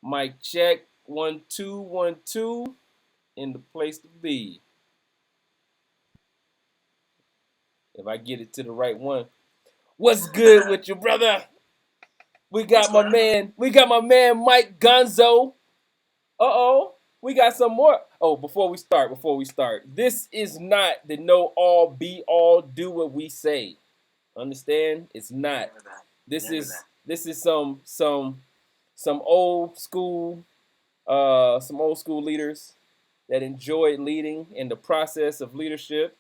Mic check. 1 2 1 2. In the place to be. If I get it to the right one. What's good with you, brother? We What's got my going on? man. We got my man Mike Gonzo. Uh-oh. We got some more. Oh, before we start. This is not the know all be all do what we say. Understand? It's not. Never that. This Never is that. this is some old school leaders that enjoyed leading in the process of leadership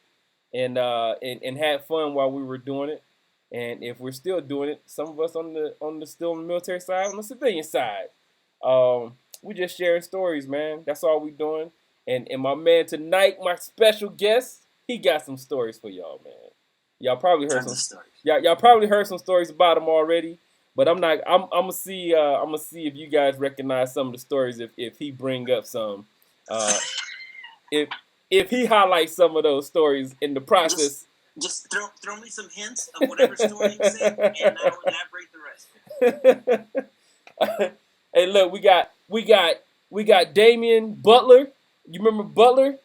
and had fun while we were doing it. And if we're still doing it, some of us on the still on the military side, on the civilian side, we just sharing stories, man. That's all we doing. And my man tonight, my special guest, he got some stories for y'all, man. Y'all probably heard Tons some. of stories. Y'all probably heard some stories about him already. But I'm not. I'm gonna see. I'm gonna see if you guys recognize some of the stories. If he bring up some. Uh, if if he highlights some of those stories in the Just process. just throw me some hints of whatever story you say, and I'll elaborate the rest. Hey, look, we got Damian Butler. You remember Butler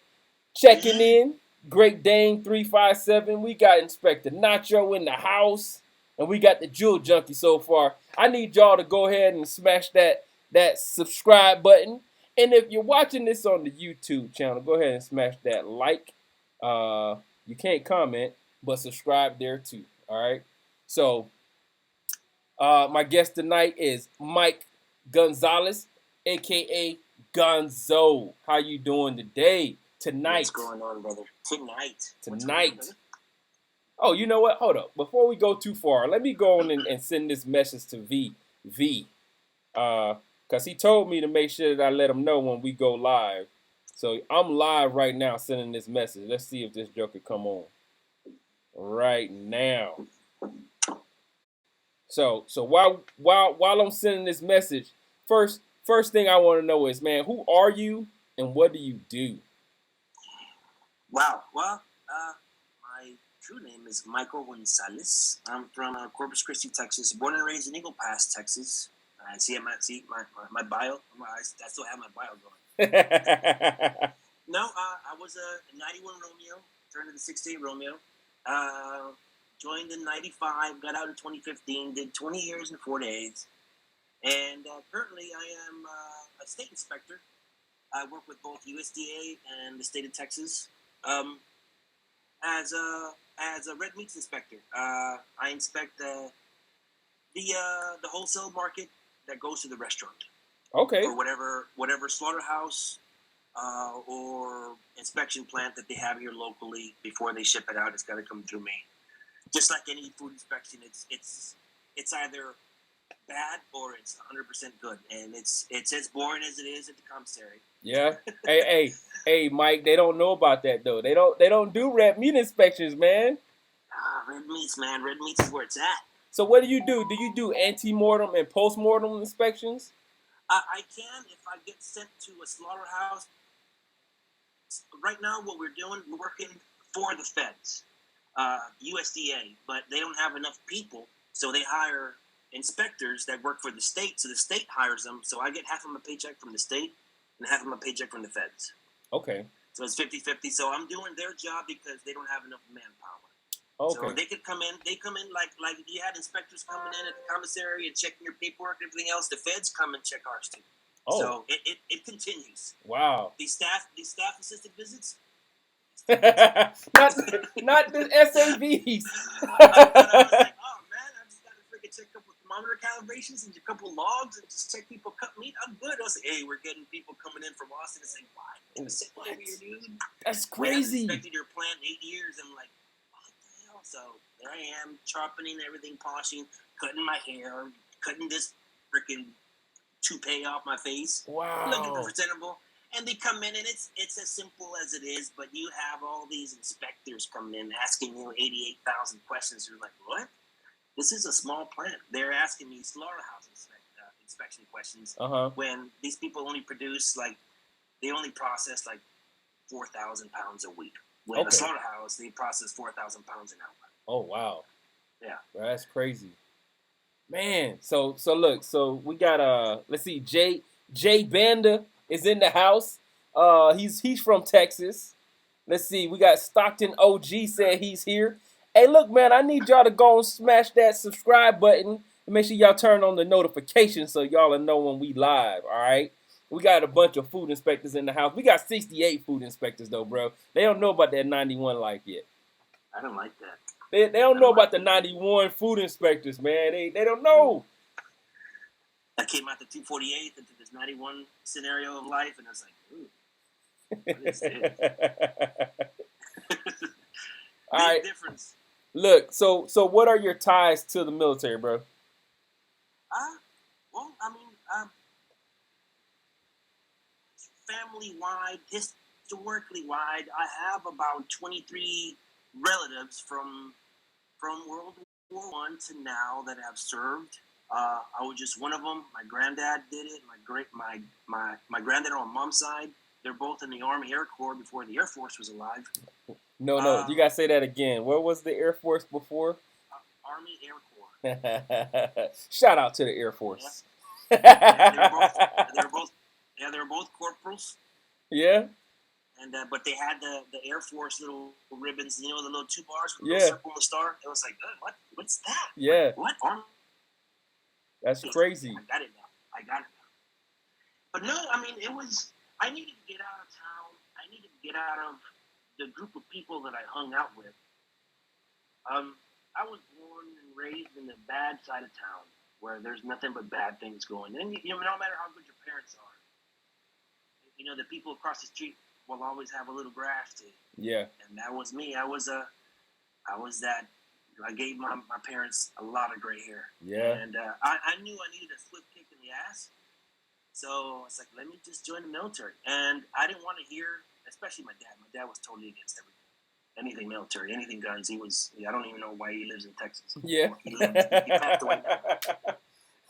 checking Mm-hmm. in? Great Dane 357. We got Inspector Nacho in the house, and we got the Jewel Junkie so far. I need y'all to go ahead and smash that subscribe button. And if you're watching this on the YouTube channel, go ahead and smash that like. You can't comment, but subscribe there too. All right. So my guest tonight is Mike Gonzalez, aka Gonzo. How you doing today? What's Tonight. going on, brother? Tonight. What's going on, Tonight. brother? Oh, you know what? Hold up. Before we go too far, let me go on and send this message to V. Cause he told me to make sure that I let him know when we go live. So I'm live right now sending this message. Let's see if this joker come on right now. So while I'm sending this message, first thing I want to know is, man, who are you and what do you do? Wow. Well, my true name is Michael Gonzalez. I'm from Corpus Christi, Texas. Born and raised in Eagle Pass, Texas. I see my bio. I still have my bio going. No, I was a 91 Romeo, turned into 68 Romeo. Uh, Joined in 95, got out in 2015, did 20 years and 4 days. And currently I am a state inspector. I work with both USDA and the state of Texas as a red meats inspector. I inspect the wholesale market that goes to the restaurant. Okay. For whatever slaughterhouse or inspection plant that they have here locally before they ship it out. It's got to come through me. Just like any food inspection, it's either bad or it's 100% good, and it's as boring as it is at the commissary. Yeah. Hey, Mike. They don't know about that though. They don't do red meat inspections, man. Red meats, man. Red meats is where it's at. So what do you do? Do you do ante-mortem and post-mortem inspections? I can if I get sent to a slaughterhouse. Right now, what we're doing, we're working for the feds, USDA, but they don't have enough people, so they hire inspectors that work for the state. So the state hires them. So I get half of my paycheck from the state and half of my paycheck from the feds. Okay. So it's 50-50. So I'm doing their job because they don't have enough manpower. Okay. So they could come in. They come in like if you had inspectors coming in at the commissary and checking your paperwork and everything else. The feds come and check ours too. Oh. So it continues. Wow. These staff assisted visits. not the SAVs. I was like, oh man, I just gotta freaking check a couple thermometer calibrations and a couple logs and just check people cut meat. I'm good. I was like, hey, we're getting people coming in from Austin and saying, why? Over here, dude. That's We haven't crazy. inspected your plant in 8 years. I'm like, what the hell? So there I am, sharpening everything, polishing, cutting my hair, cutting this freaking toupee off my face. Wow. Looking presentable. And they come in, and it's as simple as it is, but you have all these inspectors coming in asking you 88,000 questions. You're like, what? This is a small plant. They're asking me slaughterhouse inspection questions when these people only produce, they only process 4,000 pounds a week. When a slaughterhouse, they process 4,000 pounds an hour. Oh, wow. Yeah. That's crazy. Man, so look, so we got let's see, Jay Banda is in the house. He's from Texas. Let's see. We got Stockton OG said he's here. Hey, look, man, I need y'all to go and smash that subscribe button and make sure y'all turn on the notifications so y'all will know when we live. All right. We got a bunch of food inspectors in the house. We got 68 food inspectors though, bro. They don't know about that 91 life yet. I don't like that. They don't know about the 91 food inspectors, man. They don't know. I came out the 248 into this 91 scenario of life, and I was like, ooh, what is this? All right. Difference. Look, so what are your ties to the military, bro? Well, I mean, family-wide, historically wide, I have about 23 relatives from World War One to now that have served. I was just one of them. My granddad did it. My granddad on my mom's side, they're both in the Army Air Corps before the Air Force was alive. No, you gotta say that again. What was the Air Force before? Army Air Corps. Shout out to the Air Force. Yeah, they were both corporals. Yeah. And but they had the Air Force little ribbons, you know, the little 2 bars with the little circle and the star. It was like, what's that? Yeah. What? Army? That's crazy. I got it now. But no, I mean, I needed to get out of town. I needed to get out of the group of people that I hung out with. I was born and raised in the bad side of town where there's nothing but bad things going. And, you know, no matter how good your parents are, you know, the people across the street will always have a little grass to it. Yeah. And that was me. I gave my parents a lot of gray hair. Yeah. And I knew I needed a swift kick in the ass. So I was like, let me just join the military. And I didn't want to hear, especially my dad. My dad was totally against everything. Anything military, anything guns. I don't even know why he lives in Texas. Yeah. He passed away now.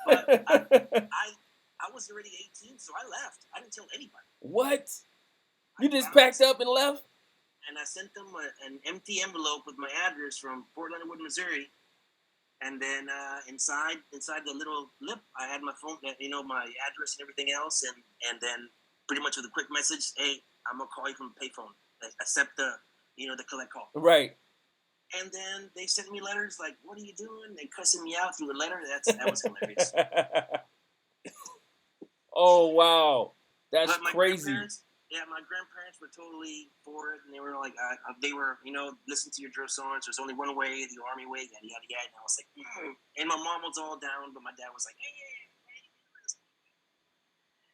But I was already 18, so I left. I didn't tell anybody. What? You just packed up and left? And I sent them an empty envelope with my address from Fort Leonard Wood, Missouri. And then inside the little lip, I had my phone, you know, my address and everything else. And then pretty much with a quick message, hey, I'm going to call you from a payphone. Accept the collect call. Right. And then they sent me letters like, what are you doing? They cussing me out through the letter. That was hilarious. Oh, wow. That's crazy. My grandparents were totally for it, and they were like, listen to your drill sergeants. There's only one way, the Army way, yada yada yada. And I was like, and my mom was all down, but my dad was like, hey.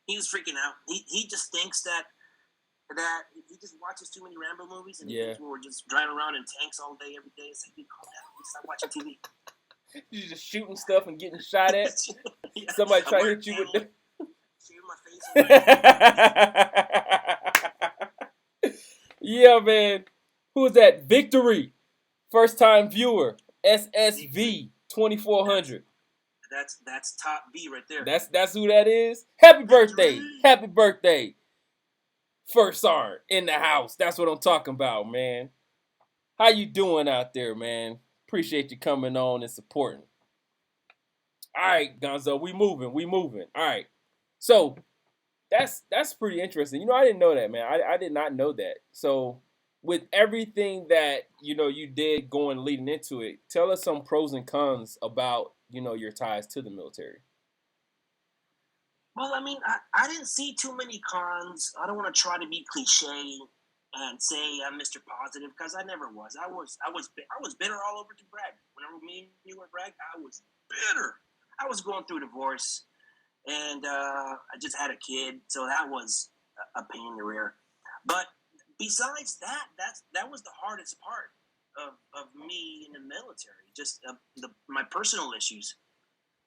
He was freaking out. He just thinks that he just watches too many Rambo movies, and he thinks we were just driving around in tanks all day, every day. It's like, dude, calm down. Stop watching TV. You're just shooting stuff and getting shot at. Yeah. Somebody try to hit you with the. My face. Yeah, man. Who is that? Victory. First time viewer. SSV 2400. That's top B right there. That's who that is. Happy birthday. Happy birthday. First sergeant in the house. That's what I'm talking about, man. How you doing out there, man? Appreciate you coming on and supporting. All right, Gonzo, we moving. All right. So that's pretty interesting. You know, I didn't know that, man. I did not know that. So with everything that, you know, you did leading into it, tell us some pros and cons about, you know, your ties to the military. Well, I mean, I didn't see too many cons. I don't want to try to be cliche and say I'm Mr. Positive, because I never was. I was bitter all over to Bragg. Whenever me and you were Bragg, I was bitter. I was going through a divorce, and I just had a kid, so that was a pain in the rear. But besides that, that was the hardest part of me in the military, just my personal issues.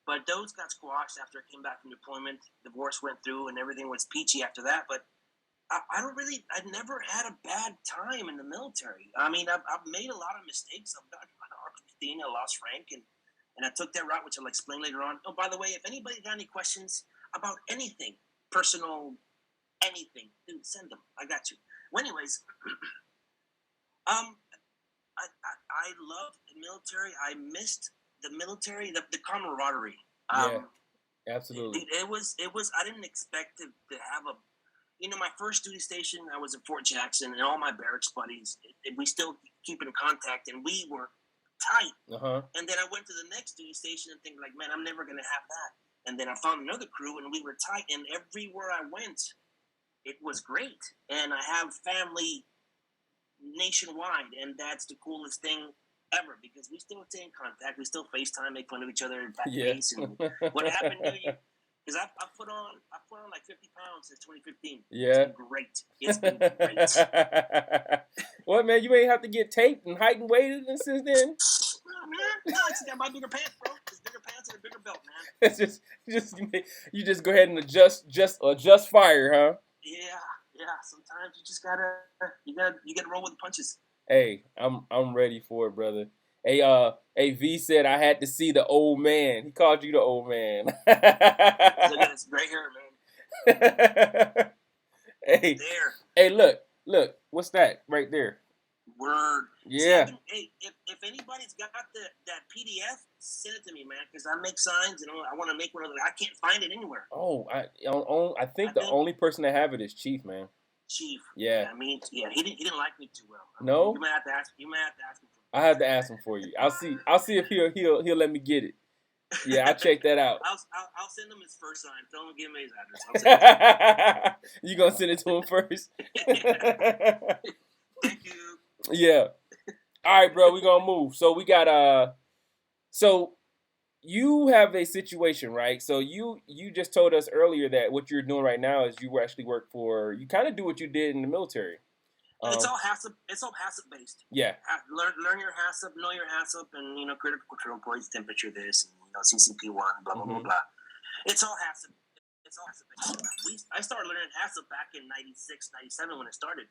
But those got squashed after I came back from deployment. Divorce went through, and everything was peachy after that. But I never had a bad time in the military. I mean, I've made a lot of mistakes. I've gotten R15, I lost rank, and I took that route, which I'll explain later on. Oh, by the way, if anybody got any questions about anything, personal, anything, dude, send them. I got you. Well, anyways, I loved the military. I missed the military, the camaraderie. Absolutely. It was. I didn't expect to have a. My first duty station, I was at Fort Jackson, and all my barracks buddies, we still keep in contact, and we were tight. And then I went to the next duty station and think like, man, I'm never gonna have that. And then I found another crew, and we were tight. And everywhere I went, it was great. And I have family nationwide, and that's the coolest thing ever because we still stay in contact. We still FaceTime, make fun of each other, back face, and what happened to you? Because I put on like 50 pounds since 2015. Yeah, it's been great. What, man? You ain't have to get taped and height and weighted since then. No, man. No, I just got my bigger pants, bro. Just bigger pants and a bigger belt, man. It's just you just go ahead and adjust fire, huh? Yeah. Sometimes you just gotta roll with the punches. Hey, I'm ready for it, brother. Hey, V said I had to see the old man. He called you the old man. Look at this gray hair, man. Hey, there. Hey, look. What's that right there? Word. Yeah. Hey, if anybody's got that PDF, send it to me, man, because I make signs and I want to make one of them. I can't find it anywhere. Oh, I think the only person that have it is Chief, man. Chief. Yeah. He didn't like me too well. No. You might have to ask him for it. I have to ask him for you. I'll see if he'll let me get it. Yeah, I'll check that out. I'll send him his first sign. Tell him to give me his address. You gonna send it to him first? Thank you. Yeah. All right, bro. We gonna move. So we got So you have a situation, right? So you just told us earlier that what you're doing right now is you actually work for. You kind of do what you did in the military. It's all HACCP. It's all HACCP based. Yeah. Learn your HACCP, know your HACCP, and critical control points, temperature, this, and CCP1, blah blah blah blah. It's all HACCP. It's all HACCP based. I started learning HACCP back in 96, 97 when it started.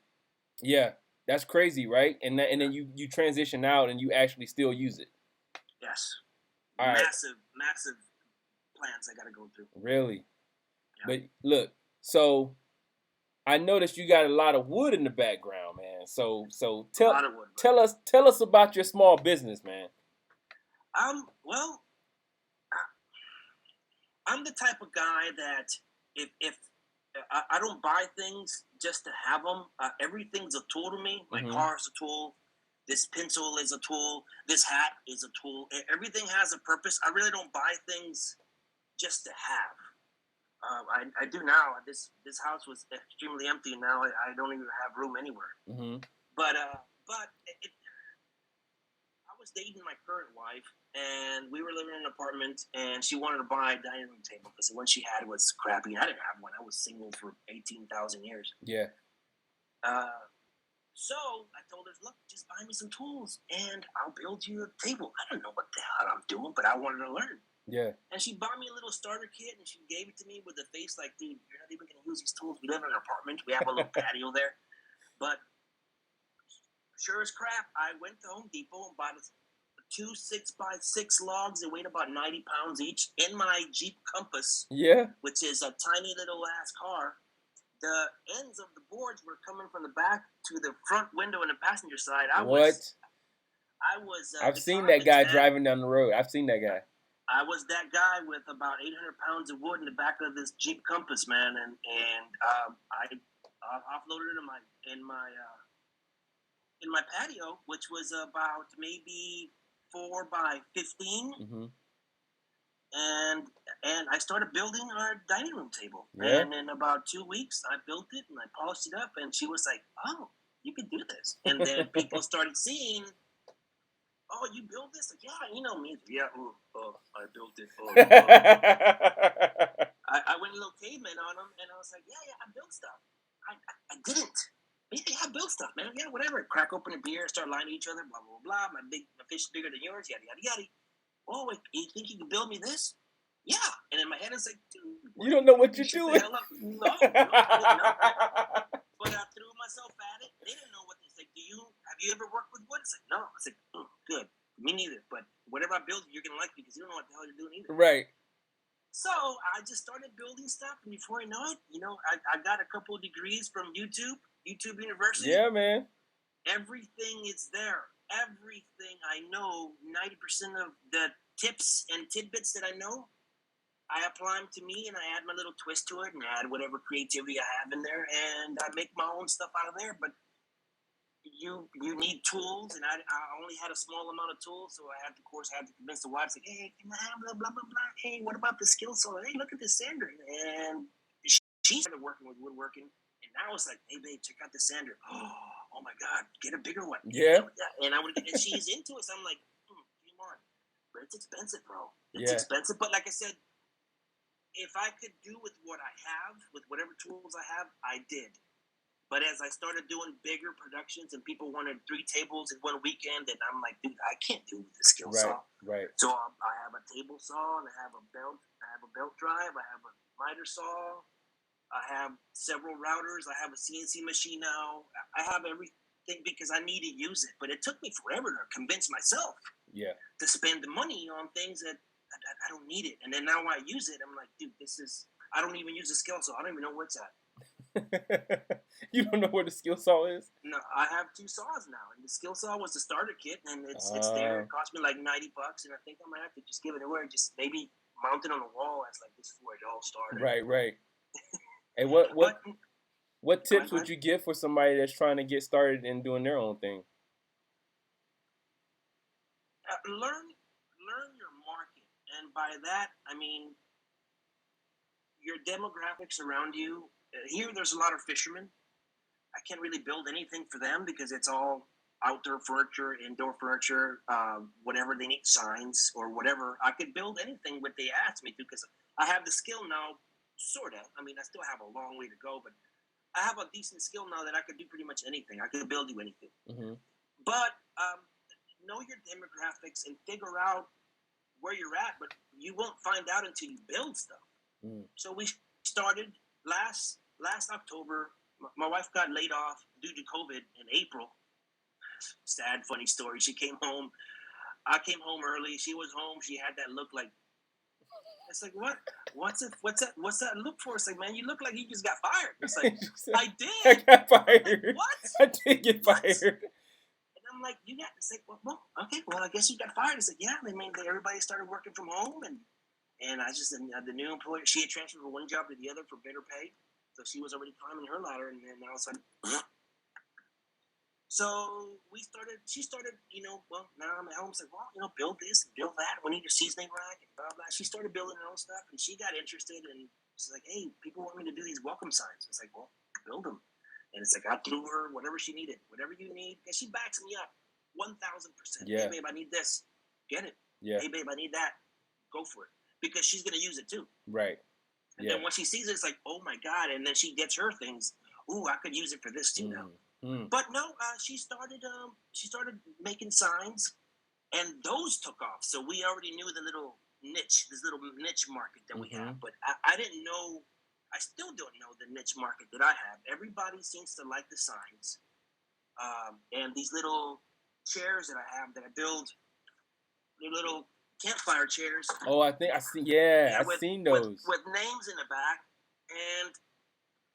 Yeah, that's crazy, right? And then you transition out and you actually still use it. Yes. All right. Massive plans I got to go through. Really? Yeah. But look, so I noticed you got a lot of wood in the background, man. So tell us about your small business, man. Well, I'm the type of guy that if I don't buy things just to have them, everything's a tool to me. My car is a tool. This pencil is a tool. This hat is a tool. Everything has a purpose. I really don't buy things just to have. I do now. This house was extremely empty. Now I don't even have room anywhere. But I was dating my current wife, and we were living in an apartment, and she wanted to buy a dining room table because the one she had was crappy. I didn't have one. I was single for 18,000 years. Yeah. So I told her, look, just buy me some tools, and I'll build you a table. I don't know what the hell I'm doing, but I wanted to learn. Yeah. And she bought me a little starter kit, and she gave it to me with a face like, dude, you're not even going to use these tools. We live in an apartment. We have a little patio there. But sure as crap, I went to Home Depot and bought 2 6x6 logs that weighed about 90 pounds each in my Jeep Compass. Yeah. Which is a tiny little ass car. The ends of the boards were coming from the back to the front window in the passenger side. I've seen that guy driving down the road. I've seen that guy. I was that guy with about 800 pounds of wood in the back of this Jeep Compass, man, and I offloaded it in my patio, which was about maybe 4 by 15. And I started building our dining room table. Yeah. And in about 2 weeks, I built it and I polished it up. And she was like, "Oh, you could do this." And then people started seeing, "Oh, you built this?" Like, "Yeah, you know me." "Yeah, I built it." I went a little caveman on them, and I was like, "Yeah, I built stuff." I didn't. Yeah, I built stuff, man. Yeah, whatever. Crack open a beer, start lying to each other, blah blah blah. My fish is bigger than yours, yada yada yada. "Oh, wait, you think you can build me this?" "Yeah." And in my head, it's like, dude, you don't know what you're doing. No, I didn't know. But I threw myself at it. They didn't know what they said. Have you ever worked with wood? It's like, no. I was like, good. Me neither. But whatever I build, you're going to like because you don't know what the hell you're doing either. Right. So I just started building stuff. And before I know it, I got a couple of degrees from YouTube University. Yeah, man. Everything is there. Everything I know, 90% of the tips and tidbits that I know I apply them to me, and I add my little twist to it, and add whatever creativity I have in there, and I make my own stuff out of there. But you need tools, and I only had a small amount of tools, so I had, of course, had to convince the wife, like, hey, can I have blah blah blah blah? Hey, what about the skill saw? Hey, look at this sander, and she started working with woodworking, and now it's like, hey, babe, check out the sander. Oh my God, get a bigger one. Yeah. And I would, and she's into it. So I'm like, come on, but it's expensive, bro. It's Yeah. expensive. But like I said, if I could do with what I have, with whatever tools I have, I did. But as I started doing bigger productions and people wanted 3 tables in one weekend, and I'm like, dude, I can't do with the skill saw. Right. So I have a table saw, and I have a belt. I have a belt drive. I have a miter saw. I have several routers. I have a CNC machine now. I have everything because I need to use it. But it took me forever to convince myself to spend the money on things that I don't need it. And then now I use it. I'm like, dude, I don't even use the skill saw. I don't even know where it's at. You don't know where the skill saw is? No, I have 2 saws now, and the skill saw was the starter kit, and it's there. It cost me like $90, and I think I might have to just give it away, just maybe mount it on the wall as like this is where it all started. Right. And what tips would you give for somebody that's trying to get started and doing their own thing? Learn your market, and by that I mean your demographics around you. Here, there's a lot of fishermen. I can't really build anything for them because it's all outdoor furniture, indoor furniture, whatever they need, signs or whatever. I could build anything what they ask me to because I have the skill now, sort of. I mean, I still have a long way to go, but I have a decent skill now that I could do pretty much anything. I could build you anything. Mm-hmm. But know your demographics and figure out where you're at, but you won't find out until you build stuff. Mm. So we started last October. My wife got laid off due to COVID in April. Sad, funny story. She came home. I came home early. She was home. She had that look like, it's like, what? What's that look for? It's like, man, you look like you just got fired. It's like, I did. I got fired. Like, what? I did get fired. And I'm like, you got, it's like, well, okay, well, I guess you got fired. It's like, yeah, everybody started working from home, and I just, the new employer, she had transferred from one job to the other for better pay. So she was already climbing her ladder, and then all of a sudden, so she started, well, now I'm at home, it's like, well, build this and build that. We need a seasoning rack and blah, blah. She started building her own stuff, and she got interested, and she's like, hey, people want me to do these welcome signs. It's like, well, build them. And it's like, I threw her whatever she needed, whatever you need. And she backs me up 1,000%. Yeah. Hey, babe, I need this. Get it. Yeah. Hey, babe, I need that. Go for it. Because she's going to use it too. Right. And then when she sees it, it's like, oh my God. And then she gets her things. Ooh, I could use it for this too now. But no, she started making signs, and those took off. So we already knew this little niche market that we have. But I didn't know, I still don't know the niche market that I have. Everybody seems to like the signs. And these little chairs that I have that I build, they're little campfire chairs. Oh, I think I see. Yeah, I've seen those with names in the back, and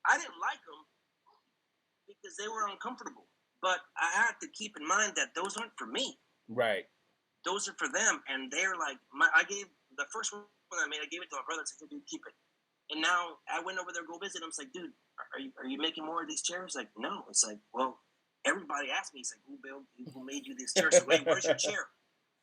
I didn't like them because they were uncomfortable. But I had to keep in mind that those aren't for me. Right. Those are for them, and they're like I gave the first one I made. I gave it to my brother. I said, "Dude, keep it." And now I went over there to go visit him. I was like, "Dude, are you making more of these chairs?" Like, no. It's like, well, everybody asked me. It's like, who made you this chair? So, hey, where's your chair?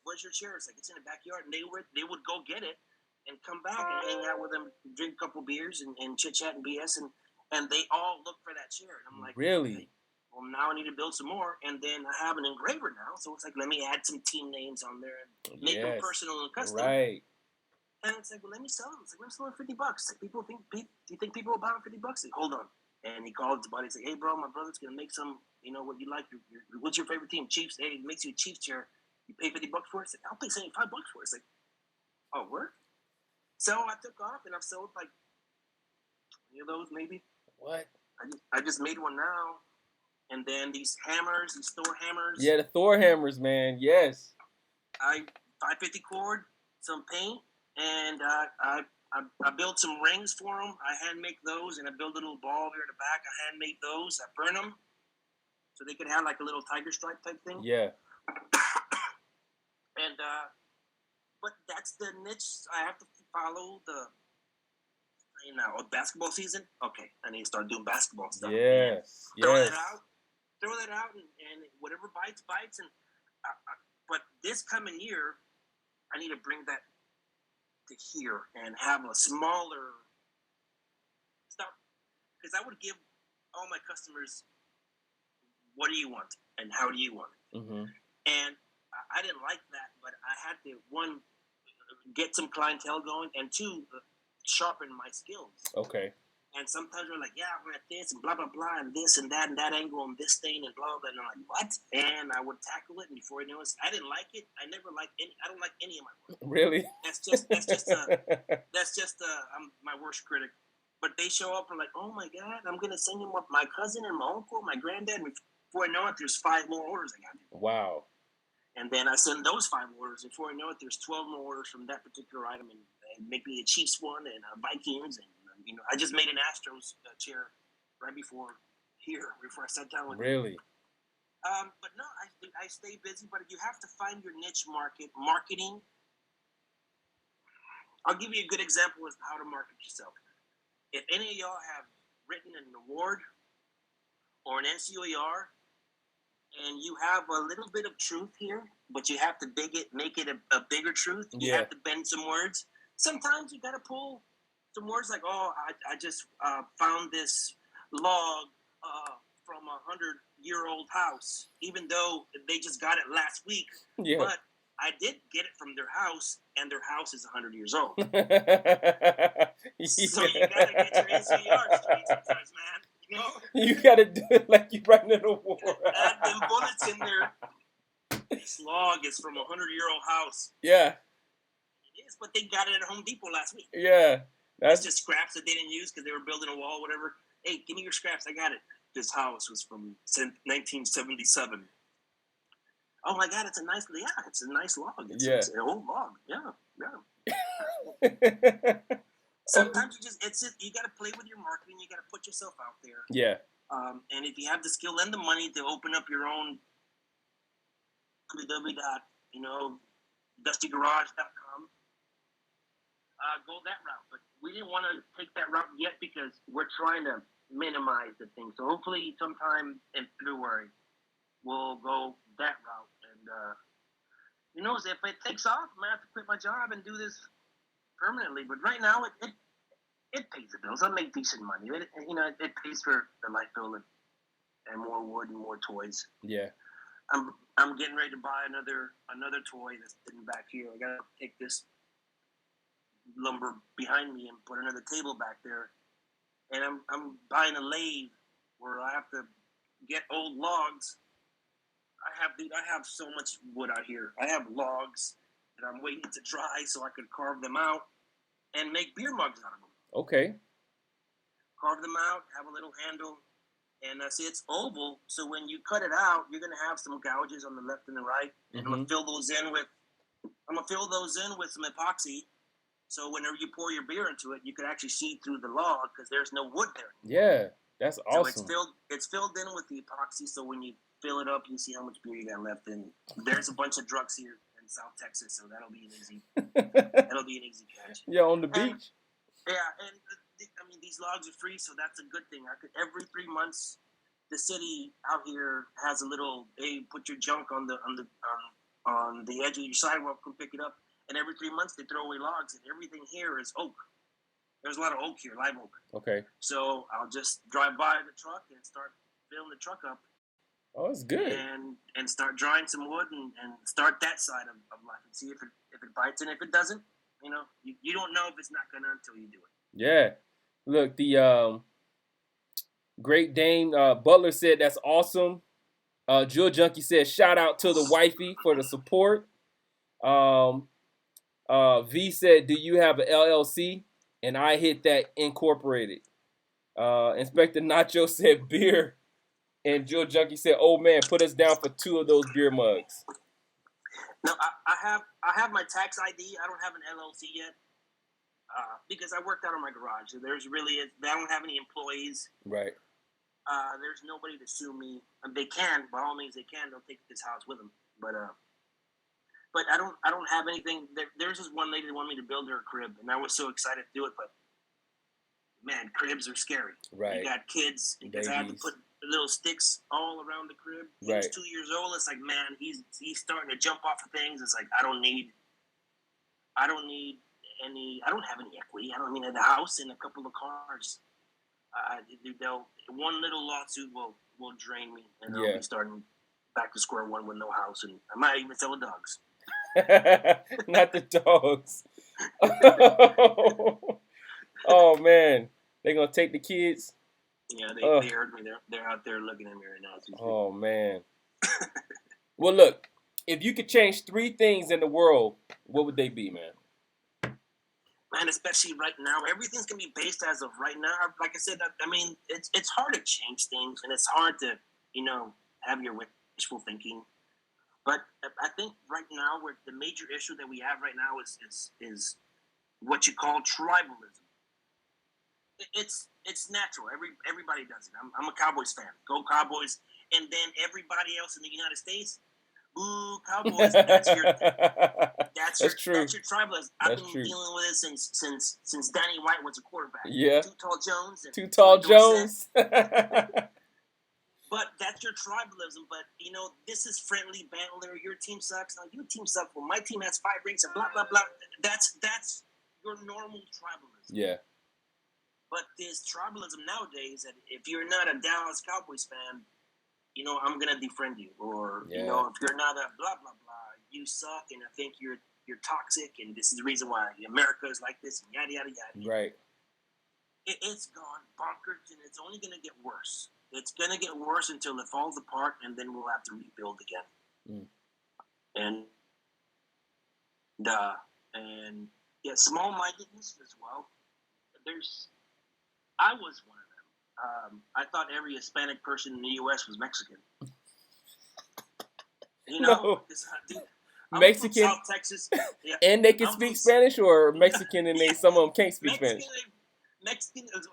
Where's your chair? It's like, it's in the backyard. And they would go get it and come back and hang out with them, drink a couple beers and chit chat and BS, and they all look for that chair. And I'm like, really? Okay, well, now I need to build some more. And then I have an engraver now, so it's like, let me add some team names on there and make them personal and custom. Right. And it's like, well, let me sell them. It's like, let me sell them $50. It's like, do you think people will buy them $50? Like, hold on. And he called his buddy. He's like, hey, bro, my brother's gonna make some. What you like? What's your favorite team? Chiefs. Hey, he makes you a Chiefs chair. You pay $50 for it? It's like, I'll pay $75 for it. It's like, oh, word? So I took off and I've sold like 20 of those maybe. What? I just made one now. And then these hammers, these Thor hammers. Yeah, the Thor hammers, man. Yes. 550 cord, some paint, and I built some rings for them. I hand make those, and I built a little ball here in the back. I hand made those. I burn them so they could have like a little tiger stripe type thing. Yeah. And but that's the niche. I have to follow the basketball season. Okay, I need to start doing basketball stuff. Yes, throw yes. that out, and whatever bites. And but this coming year, I need to bring that to here and have a smaller stuff, because I would give all my customers, what do you want and how do you want it? Mm-hmm. And I didn't like that, but I had to, one, get some clientele going, and two, sharpen my skills. Okay. And sometimes we're like, yeah, we're at this and blah, blah, blah, and this and that angle and this thing and blah, blah, and I'm like, what? And I would tackle it, and before I knew it, I didn't like it. I don't like any of my work. Really? That's just I'm my worst critic. But they show up and like, oh my God, I'm going to send you my cousin and my uncle, my granddad, and before I know it, there's 5 more orders I got to do. Wow. And then I send those 5 orders. Before I know it, there's 12 more orders from that particular item, and make me a Chiefs one and Vikings, and I just made an Astros chair right before I sat down with Really? them. But no, I stay busy. But you have to find your niche marketing. I'll give you a good example of how to market yourself. If any of y'all have written an award or an NCOER, and you have a little bit of truth here, but you have to make it a bigger truth. You have to bend some words. Sometimes you got to pull some words like, oh, I just found this log from a 100-year-old house, even though they just got it last week. Yeah. But I did get it from their house, and their house is 100 years old. So you got to get your NCR straight sometimes, man. You got to do it like you're writing an award. Add them bullets in there. This log is from a 100-year-old house. Yeah. It is, but they got it at Home Depot last week. Yeah. It's just scraps that they didn't use because they were building a wall, whatever. Hey, give me your scraps. I got it. This house was from 1977. Oh my God, it's a nice log. It's an old log. Yeah. Sometimes you got to play with your marketing. You got to put yourself out there. Yeah. And if you have the skill and the money to open up your own dustygarage.com, go that route. But we didn't want to take that route yet because we're trying to minimize the thing. So hopefully sometime in February we'll go that route. And if it takes off, I'm gonna have to quit my job and do this permanently. But right now it pays the bills. I make decent money. It pays for the light bill and more wood and more toys. Yeah. I'm getting ready to buy another toy that's sitting back here. I gotta take this lumber behind me and put another table back there. And I'm buying a lathe where I have to get old logs. I have so much wood out here. I have logs that I'm waiting to dry so I could carve them out and make beer mugs out of them. Okay. Carve them out, have a little handle, and see, it's oval. So when you cut it out, you're gonna have some gouges on the left and the right. And I'm gonna fill those in with some epoxy. So whenever you pour your beer into it, you can actually see through the log because there's no wood there. Yeah, that's awesome. So it's filled in with the epoxy. So when you fill it up, you see how much beer you got left. And there's a bunch of drugs here in South Texas, so that'll be an easy catch. Yeah, on the beach. And these logs are free, so that's a good thing. Every 3 months, the city out here has a little. Hey, put your junk on the edge of your sidewalk. Come pick it up. And every 3 months, they throw away logs, and everything here is oak. There's a lot of oak here, live oak. Okay. So I'll just drive by the truck and start filling the truck up. Oh, that's good. And start drying some wood and start that side of life and see if it bites. And if it doesn't, you don't know if it's not gonna until you do it. Yeah. Look, the Great Dane Butler said that's awesome. Jewel Junkie said shout out to the wifey for the support. V said, do you have an LLC? And I hit that incorporated. Inspector Nacho said beer. And Jewel Junkie said, oh man, put us down for 2 of those beer mugs. No, I have my tax ID. I don't have an LLC yet. Because I worked out of my garage. So I don't have any employees. Right. There's nobody to sue me. They can, by all means they can. They'll take this house with them. But But I don't have anything. There's this one lady that wanted me to build her a crib, and I was so excited to do it. But man, cribs are scary. Right. You got kids because I had to put little sticks all around the crib. He was 2 years old. It's like, man, he's starting to jump off of things. It's like I don't need any. I don't have any equity. I don't mean the house and a couple of cars. One little lawsuit will drain me, and I'll be starting back to square one with no house, and I might even sell the dogs. Not the dogs. Oh man, they gonna take the kids. Yeah, they heard me. They're out there looking at me right now. Oh man. Well, look, if you could change 3 things in the world, what would they be, man? Man, especially right now, everything's gonna be based as of right now. Like I said, I mean, it's hard to change things, and it's hard to have your wishful thinking. But I think right now, the major issue that we have right now is what you call tribalism. It's natural. Everybody does it. I'm a Cowboys fan. Go Cowboys! And then everybody else in the United States, boo Cowboys. That's your tribalism. I've been dealing with it since Danny White was a quarterback. Yeah. Too Tall Jones. But that's your tribalism. But this is friendly banter. Your team sucks. Now your team sucks. Well, my team has 5 rings and blah blah blah. That's your normal tribalism. Yeah. But this tribalism nowadays, that if you're not a Dallas Cowboys fan, I'm gonna defriend you, or if you're not a blah blah blah, you suck, and I think you're toxic, and this is the reason why America is like this, and yada yada yada. Right. It's gone bonkers, and it's only gonna get worse. It's gonna get worse until it falls apart, and then we'll have to rebuild again. And small-mindedness as well. I was one of them. I thought every Hispanic person in the U.S. was Mexican. No. Dude, Mexican, from South Texas, and they can speak Spanish, or Mexican and some of them can't speak Spanish. Mexican is.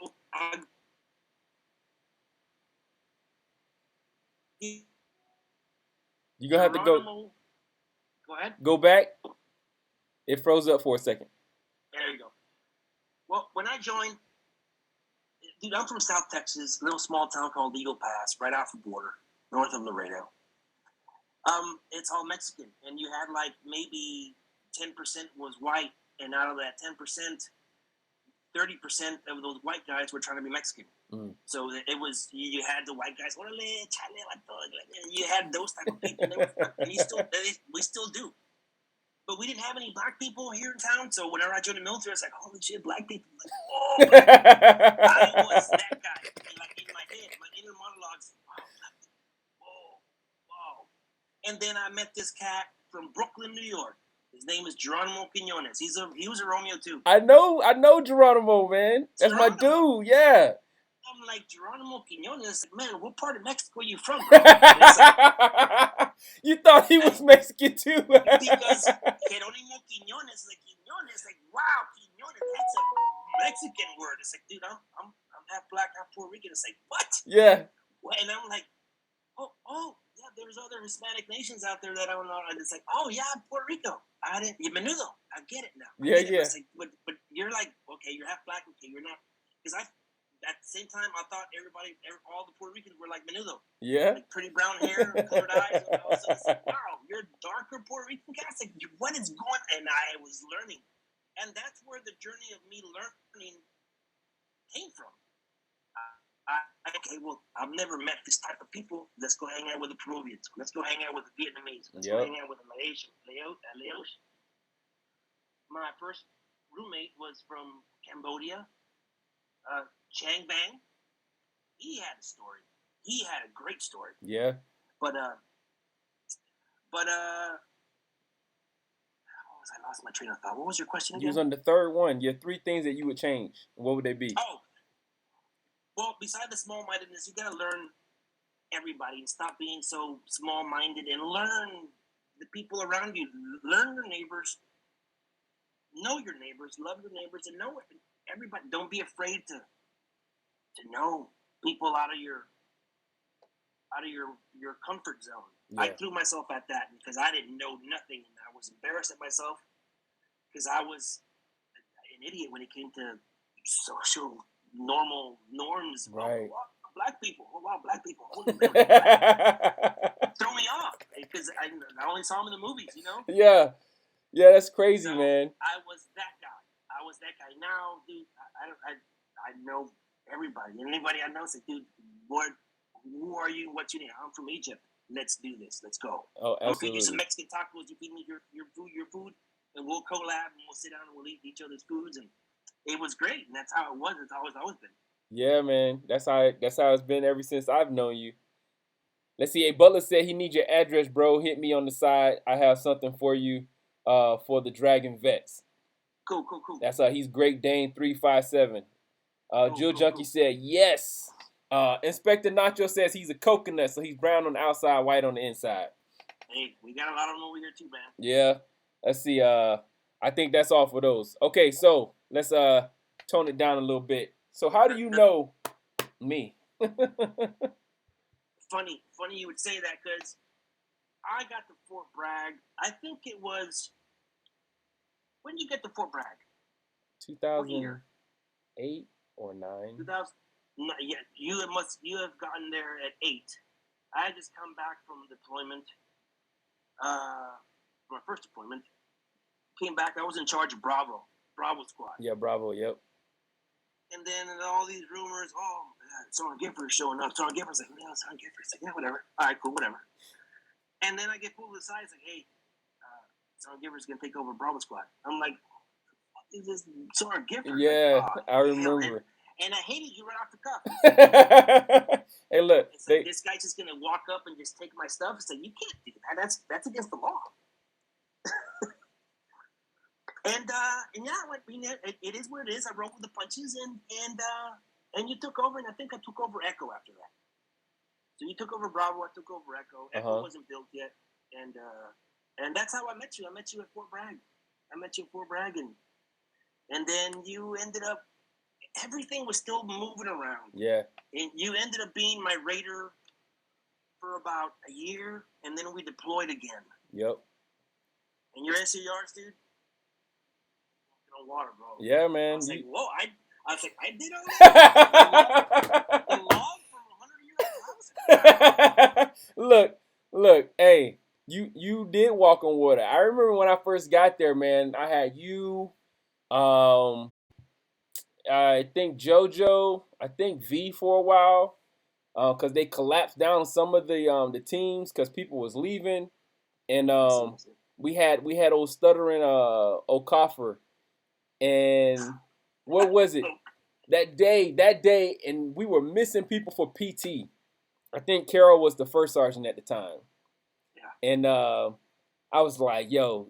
You're gonna have to go. Go ahead. Go back. It froze up for a second. There you go. Well, when I joined, dude, I'm from South Texas, a little small town called Eagle Pass, right off the border, north of Laredo. It's all Mexican, and you had like maybe 10% was white, and out of that 10%, 30% of those white guys were trying to be Mexican. So it was, you had the white guys, and you had those type of people, and we still do. But we didn't have any black people here in town, so whenever I joined the military, I was like, holy shit, black people. Like, oh, I was that guy. And like in my head, my inner monologues, wow. And then I met this cat from Brooklyn, New York. His name is Geronimo Quinones. He was a Romeo too. I know Geronimo, man. That's my dude, yeah. I'm like, Geronimo Quinones, like, man, what part of Mexico are you from, bro? You thought he was Mexican too. Because Geronimo Quinones, like, wow, Quinones, that's a Mexican word. It's like, dude, I'm half black, half Puerto Rican. It's like, what? Yeah. And I'm like, oh, yeah, there's other Hispanic nations out there that I don't know. And it's like, oh, yeah, Puerto Rico. Menudo. I get it now. Yeah. It's like, but you're like, okay, you're half black. Okay, you're not. Because at the same time, I thought all the Puerto Ricans were like Menudo. Yeah. Like pretty brown hair, colored eyes. And all so it's like, wow, you're a darker Puerto Rican guy. It's like, what is going on? And I was learning. And that's where the journey of me learning came from. Okay, well, I've never met this type of people. Let's go hang out with the Peruvians. Let's go hang out with the Vietnamese. Let's go hang out with the Malaysian. My first roommate was from Cambodia. Chang Bang. He had a story. He had a great story. Yeah. But I lost my train of thought. What was your question again? You was on the third one. Your 3 things that you would change. What would they be? Oh. Well, besides the small-mindedness, you gotta learn everybody and stop being so small-minded and learn the people around you. Learn your neighbors. Know your neighbors. Love your neighbors, and know everybody. Don't be afraid to know people out of your comfort zone. Yeah. I threw myself at that because I didn't know nothing, and I was embarrassed at myself because I was an idiot when it came to social norms. Right. Oh, black people. Oh, wow, black people. Oh, really? Throw me off because I only saw them in the movies, Yeah. Yeah, that's crazy, so man. I was that guy. Now, dude, I know everybody. Anybody I know said, dude, who are you? What you need? I'm from Egypt. Let's do this. Let's go. Oh, I'll feed you absolutely. some Mexican tacos. You feed me your food, and we'll collab and we'll sit down and we'll eat each other's foods. And it was great. And that's how it was. It's always been. Yeah, man. That's how it's been ever since I've known you. Let's see. Hey, Butler said he needs your address, bro. Hit me on the side. I have something for you. For the Dragon Vets. Cool. That's he's Great Dane 357. Jill Junkie said yes. Inspector Nacho says he's a coconut, so he's brown on the outside, white on the inside. Hey, we got a lot of them over here too, man. Yeah. Let's see. I think that's all for those. Okay, so let's tone it down a little bit. So how do you know me? Funny you would say that because I got to Fort Bragg. I think it was. When did you get to Fort Bragg? 2008 or 9. 2000. No, yeah, you have gotten there at 8. I had just come back from deployment. My first deployment. Came back. I was in charge of Bravo Squad. Yeah, Bravo. Yep. And then all these rumors. Oh, Sergeant Gifford's showing up. Sergeant Gifford's like, no, Sergeant Gifford's like, yeah, whatever. All right, cool, whatever. And then I get pulled aside. It's like, hey, Sergeant Gifford's gonna take over Bravo Squad. I'm like, what is this Sergeant Gifford? Yeah, like, I remember. And I hated you right off the cuff. Hey, look. It's like, this guy's just gonna walk up and just take my stuff. It's like, you can't do that. That's against the law. And yeah, it is what it is. I rolled with the punches, and you took over, and I think I took over Echo after that. So you took over Bravo, I took over Echo. Echo wasn't built yet, and that's how I met you. I met you at Fort Bragg. And then you ended up. Everything was still moving around. Yeah. And you ended up being my raider for about a year, and then we deployed again. Yep. And your SCRs, dude. On water, bro. Yeah, man. I was like, whoa! I did all that. The log from 100 years house. Look. Hey, you did walk on water. I remember when I first got there, man. I had you, I think JoJo, I think V for a while, because they collapsed down some of the teams because people was leaving, and we had old stuttering Okafor. And what was it? That day, and we were missing people for PT. I think Carol was the first sergeant at the time. Yeah. And I was like, yo,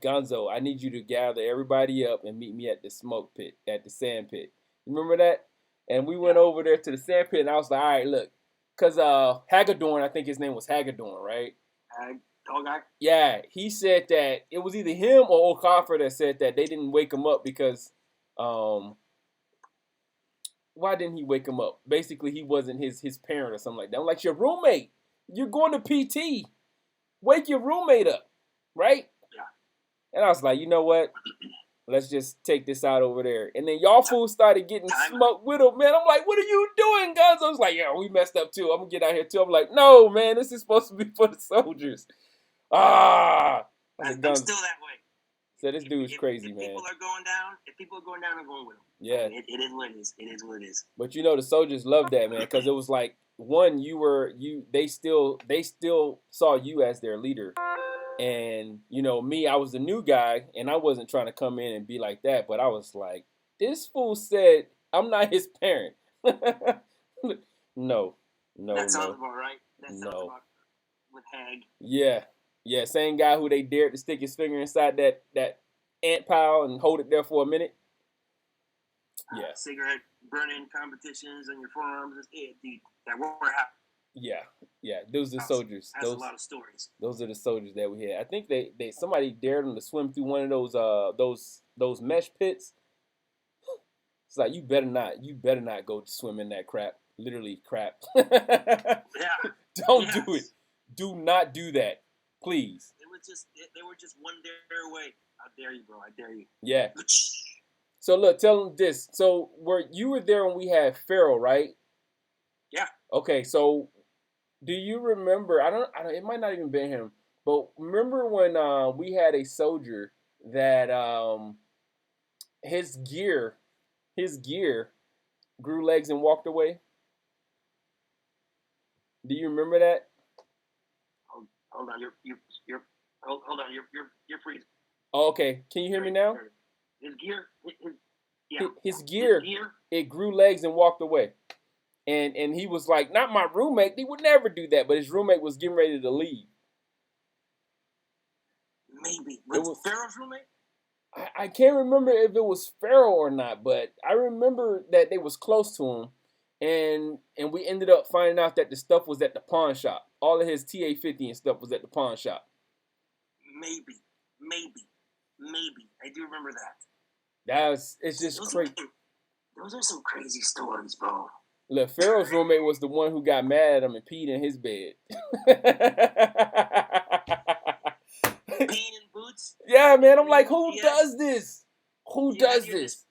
Gonzo, I need you to gather everybody up and meet me at the smoke pit, at the sand pit. You remember that? And we went over there to the sand pit, and I was like, all right, look. Because Hagedorn, I think his name was Hagedorn, right? Tall guy? Yeah, he said that it was either him or Okafor that said that they didn't wake him up because, why didn't he wake him up? Basically, he wasn't his parent or something like that. I'm like, your roommate, you're going to PT. Wake your roommate up, right? Yeah. And I was like, you know what? Let's just take this out over there. And then y'all fools started getting smoked with him, man. I'm like, what are you doing, guys? I was like, yeah, we messed up too. I'm going to get out here too. I'm like, no, man, this is supposed to be for the soldiers. I'm still that way. So this dude's crazy, man. If people are going down, I'm going with them. Yeah. It is what it is. It is what it is. But you know, the soldiers loved that, man, because it was like, one, they still saw you as their leader. And, you know, me, I was the new guy, and I wasn't trying to come in and be like that, but I was like, this fool said I'm not his parent. No. That sounds about right. That sounds about with Hag. Yeah, same guy who they dared to stick his finger inside that ant pile and hold it there for a minute. Yeah. Cigarette burning competitions on your forearms. Dude, that were happening. Yeah. Those are the soldiers. That's a lot of stories. Those are the soldiers that we had. I think somebody dared them to swim through one of those mesh pits. It's like, you better not go swim in that crap. Literally crap. Yeah. Don't Yes. do it. Do not do that, please. They were just one dare away. I dare you, bro. I dare you. Yeah. So look, tell them this. So you were there when we had Farrell, right? Yeah. Okay, so do you remember? I don't. It might not even been him, but remember when we had a soldier that his gear grew legs and walked away. Do you remember that? Hold on. Hold on. You're freezing. Oh, okay. Can you hear me now? His gear. His gear. It grew legs and walked away. And he was like, not my roommate. He would never do that. But his roommate was getting ready to leave. Maybe. Was Pharaoh's roommate? I can't remember if it was Pharaoh or not, but I remember that they was close to him. And we ended up finding out that the stuff was at the pawn shop. All of his TA-50 and stuff was at the pawn shop. Maybe. I do remember that. It's just crazy. Those are some crazy stories, bro. Look, Pharaoh's roommate was the one who got mad at him and peed in his bed. Peeing in boots? Yeah, man. I'm like, who does this? Who does this?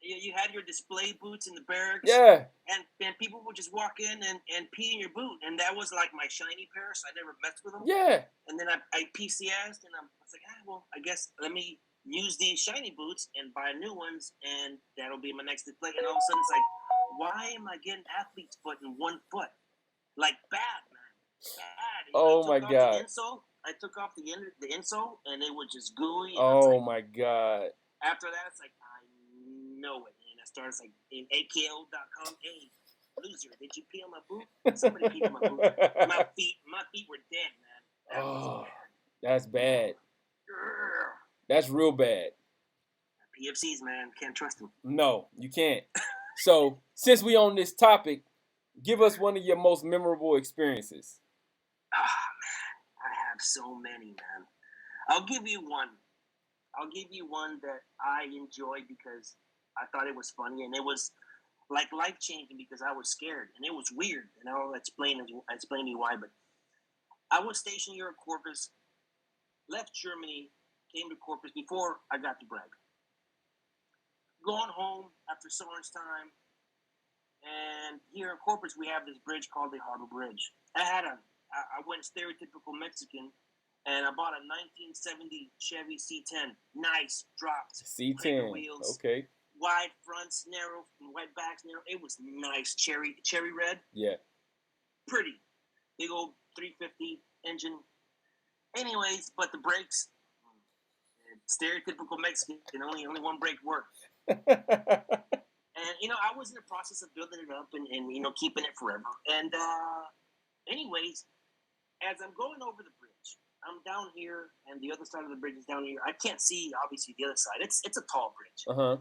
You had your display boots in the barracks. Yeah. And people would just walk in and pee in your boot. And that was like my shiny pair, so I never messed with them. Yeah. And then I PCS'd, and I was like, well, I guess let me use these shiny boots and buy new ones, and that'll be my next display. And all of a sudden, it's like, why am I getting athlete's foot in one foot? Like, bad, man. Bad. Oh, my God. I took off the insole, and it was just gooey. And oh, my God. After that, it's like, I know it. And I started like in AKO.com. Hey, loser, did you pee on my boot? Somebody peed on my boot. My feet were dead, man. That was bad. That's bad. That's real bad. PFCs, man, can't trust them. No, you can't. So, since we on this topic, give us one of your most memorable experiences. Oh, man, I have so many, man. I'll give you one that I enjoyed because I thought it was funny, and it was like life-changing because I was scared, and it was weird, and I'll explain to you why, but I was stationed here at Corpus, left Germany, came to Corpus before I got to Bragg. Going home after summer's time, and here in Corpus we have this bridge called the Harbor Bridge. I went stereotypical Mexican, and I bought a 1970 Chevy C10. Nice, dropped. C10, wheels, okay. Wide fronts, narrow, wide backs, narrow. It was nice, cherry red. Yeah. Pretty. Big old 350 engine. Anyways, but the brakes, stereotypical Mexican, only one brake worked. And, I was in the process of building it up and keeping it forever. And, anyways, as I'm going over the bridge, I'm down here, and the other side of the bridge is down here. I can't see, obviously, the other side. It's a tall bridge. Uh-huh.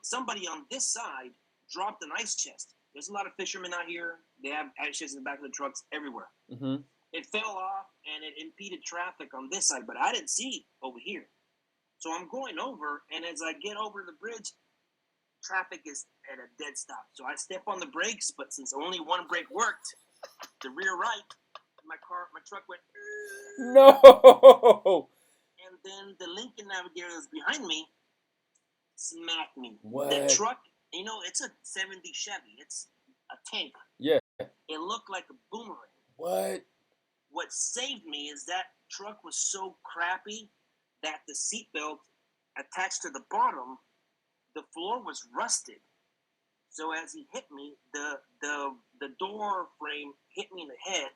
Somebody on this side dropped an ice chest. There's a lot of fishermen out here. They have ice chests in the back of the trucks everywhere. Mm-hmm. It fell off, and it impeded traffic on this side, but I didn't see it over here. So I'm going over, and as I get over the bridge, traffic is at a dead stop. So I step on the brakes, but since only one brake worked, the rear right, my truck went. No. And then the Lincoln Navigator that's behind me smacked me. What? The truck, it's a 70 Chevy. It's a tank. Yeah. It looked like a boomerang. What? What saved me is that truck was so crappy that the seatbelt attached to the bottom, the floor was rusted. So as he hit me, the door frame hit me in the head,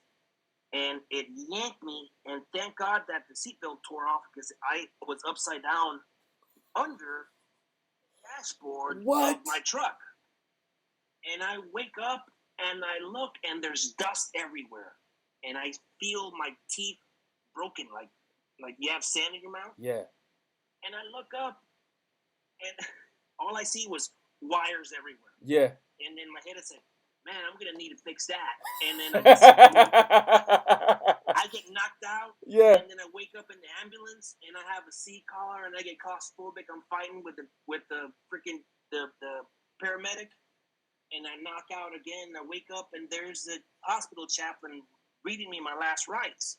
and it yanked me. And thank God that the seatbelt tore off because I was upside down under the dashboard of my truck. And I wake up and I look, and there's dust everywhere, and I feel my teeth broken, like you have sand in your mouth. Yeah. And I look up, and all I see was wires everywhere. Yeah. And in my head I said, man, I'm going to need to fix that. And then I get knocked out. Yeah. And then I wake up in the ambulance, and I have a C collar, and I get claustrophobic. I'm fighting with the freaking the paramedic, and I knock out again. I wake up, and there's the hospital chaplain reading me my last rites.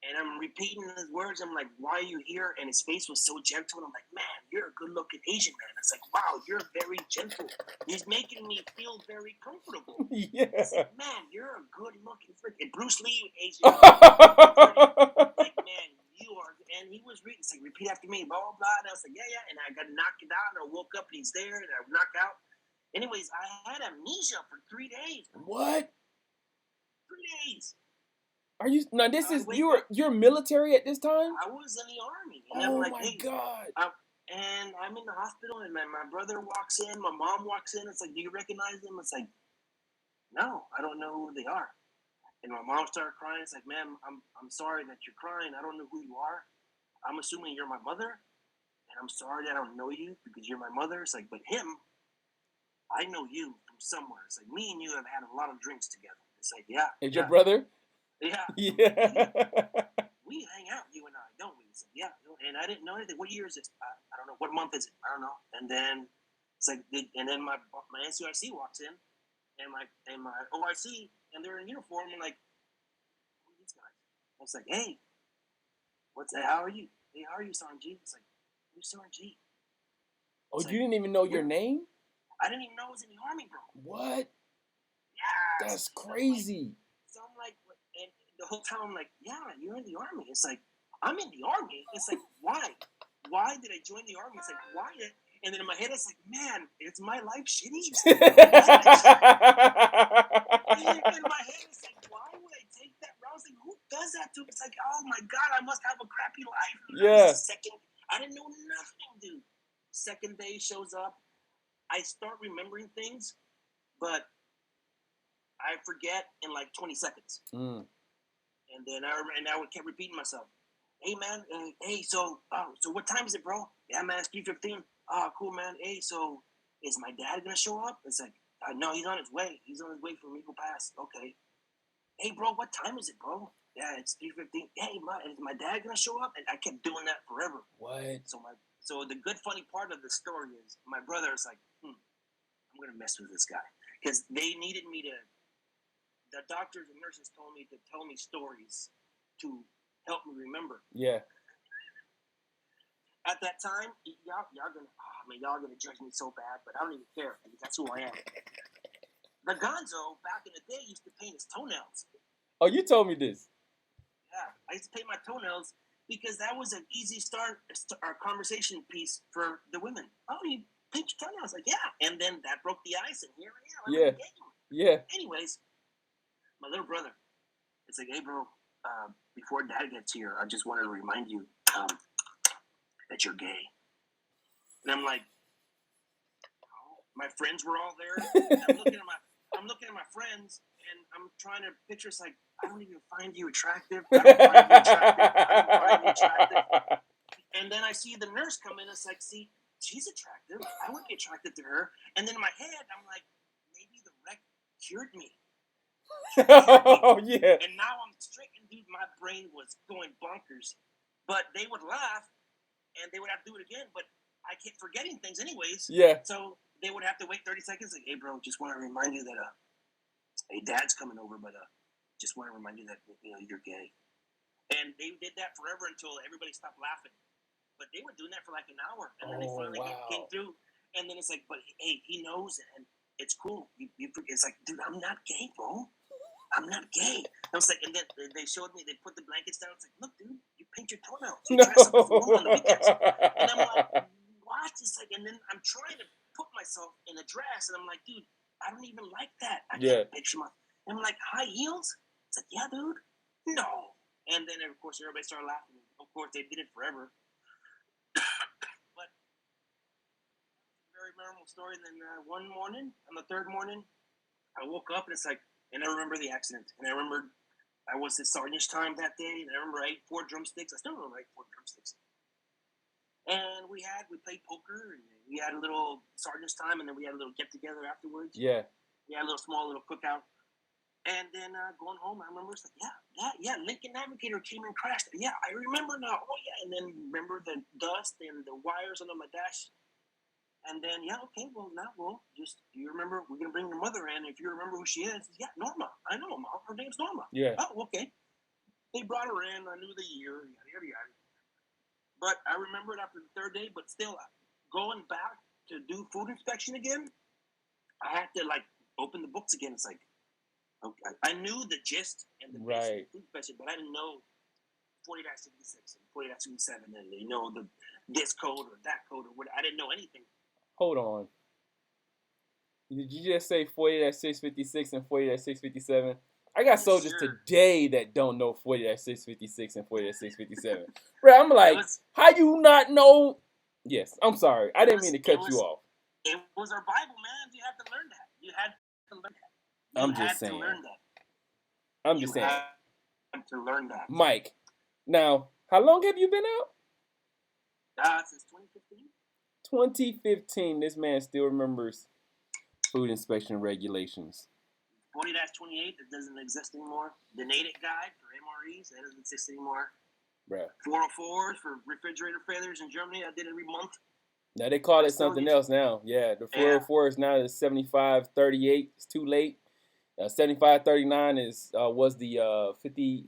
And I'm repeating his words. I'm like, why are you here? And his face was so gentle. And I'm like, man, you're a good-looking Asian man. It's like, wow, you're very gentle. He's making me feel very comfortable. Yeah. I said, man, you're a good-looking freaking Bruce Lee Asian. Like, man, you are. And he was reading. It's like, repeat after me, blah, blah, blah. And I was like, yeah, yeah. And I got knocked out. And I woke up and he's there. And I knocked out. Anyways, I had amnesia for 3 days. What? 3 days. Are you now? This is you're military at this time. I was in the army, and oh I'm like, my hey, god! And I'm in the hospital, and my brother walks in, my mom walks in. It's like, do you recognize them? It's like, no, I don't know who they are. And my mom started crying. It's like, ma'am, I'm sorry that you're crying. I don't know who you are. I'm assuming you're my mother, and I'm sorry that I don't know you because you're my mother. It's like, but him, I know you from somewhere. It's like, me and you have had a lot of drinks together. It's like, yeah. Is your brother? Yeah. Yeah. We hang out, you and I, don't we? Said, yeah. And I didn't know anything. What year is this? I don't know. What month is it? I don't know. And then it's like, and then my NCIC walks in, and my OIC, and they're in uniform. And like, who are these guys? I was like, hey, what's that? How are you? Hey, how are you, Sanji? It's like, who's Sanji? Oh, you didn't even know your name? I didn't even know I was in the army, bro. What? Yeah. That's crazy. So I'm like, and the whole time I'm like, yeah, you're in the army. It's like, I'm in the army. It's like, why? Why did I join the army? It's like, why? And then in my head, it's like, man, is my life shitty? In my head, it's like, why would I take that route? I was like, who does that to me? It's like, oh my God, I must have a crappy life. Yeah. I didn't know nothing, dude. Second day shows up. I start remembering things, but I forget in like 20 seconds. And then I kept repeating myself. Hey, man. Hey, so what time is it, bro? Yeah, man, it's 3:15. Oh, cool, man. Hey, so is my dad going to show up? It's like, no, he's on his way. He's on his way from Eagle Pass. Okay. Hey, bro, what time is it, bro? Yeah, it's 3:15. Hey, is my dad going to show up? And I kept doing that forever. What? So the good, funny part of the story is my brother is like, I'm going to mess with this guy. Because they needed me to... The doctors and nurses told me to tell me stories to help me remember. Yeah. At that time, y'all gonna judge me so bad, but I don't even care because that's who I am. The Gonzo back in the day used to paint his toenails. Oh, you told me this. Yeah, I used to paint my toenails because that was an easy start, our conversation piece for the women. Oh, you paint your toenails? Like, yeah, and then that broke the ice, and here I am. Yeah. Yeah. Anyways. My little brother, it's like, hey, bro, before Dad gets here, I just wanted to remind you that you're gay. And I'm like, oh. My friends were all there. I'm looking at my friends, and I'm trying to picture. It's like, I don't even find you attractive. I don't find you attractive. And then I see the nurse come in. It's like, see, she's attractive. I would be attracted to her. And then in my head, I'm like, maybe the wreck cured me. Oh, yeah. And now I'm straight, and dude, my brain was going bonkers. But they would laugh, and they would have to do it again. But I kept forgetting things anyways. Yeah. So they would have to wait 30 seconds. Like, hey, bro, just want to remind you that, hey, Dad's coming over, but just want to remind you that, you're gay. And they did that forever until everybody stopped laughing. But they were doing that for like an hour, and then they finally came through. And then it's like, but hey, he knows, and it's cool. It's like, dude, I'm not gay, bro. I'm not gay. I was like, and then they showed me, they put the blankets down. It's like, look, dude, you paint your toenails. You dress up as a woman on the weekends. And I'm like, what? It's like, and then I'm trying to put myself in a dress, and I'm like, dude, I don't even like that. I can't picture my. And I'm like, high heels? It's like, yeah, dude. No. And then, of course, everybody started laughing. Of course, they did it forever. But it's a very memorable story. And then one morning, on the third morning, I woke up, and it's like, and I remember the accident. And I remember I was at sergeant's time that day. And I remember I ate 4 drumsticks. I still remember I ate 4 drumsticks. And we played poker. And we had a little sergeant's time. And then we had a little get-together afterwards. Yeah. We had a small little cookout. And then going home, I remember it's like, yeah, Lincoln Navigator came and crashed. Yeah, I remember now. Oh, yeah. And then remember the dust and the wires under my dash. And then, yeah, okay, well, now, do you remember, we're going to bring your mother in. If you remember who she is, yeah, Norma. I know, Mom. Her name's Norma. Yeah. Oh, okay. They brought her in. I knew the year, yada, yada, yada. But I remembered after the third day, but still, going back to do food inspection again, I had to, like, open the books again. It's like, okay. I knew the gist and the basic food inspection, but I didn't know 40-66 and 40-67 and, you know, this code or that code or what. I didn't know anything. Hold on. Did you just say 40-656 and 40-657? I got soldiers today that don't know 40-656 and 40-657. Bro, I'm like, how you not know? Yes, I'm sorry. I didn't mean to cut you off. It was our Bible, man. You had to learn that. You had to learn that. I'm just saying. You had to learn that. Mike, now, how long have you been out? Since 2015. 2015. This man still remembers food inspection regulations. 40-28, that doesn't exist anymore. The NADIC guide for MREs, that doesn't exist anymore. Bruh. 404s for refrigerator failures in Germany, I did every month. Now they call it something else now. Yeah, the 404 is now the 7538. It's too late. 7539 was the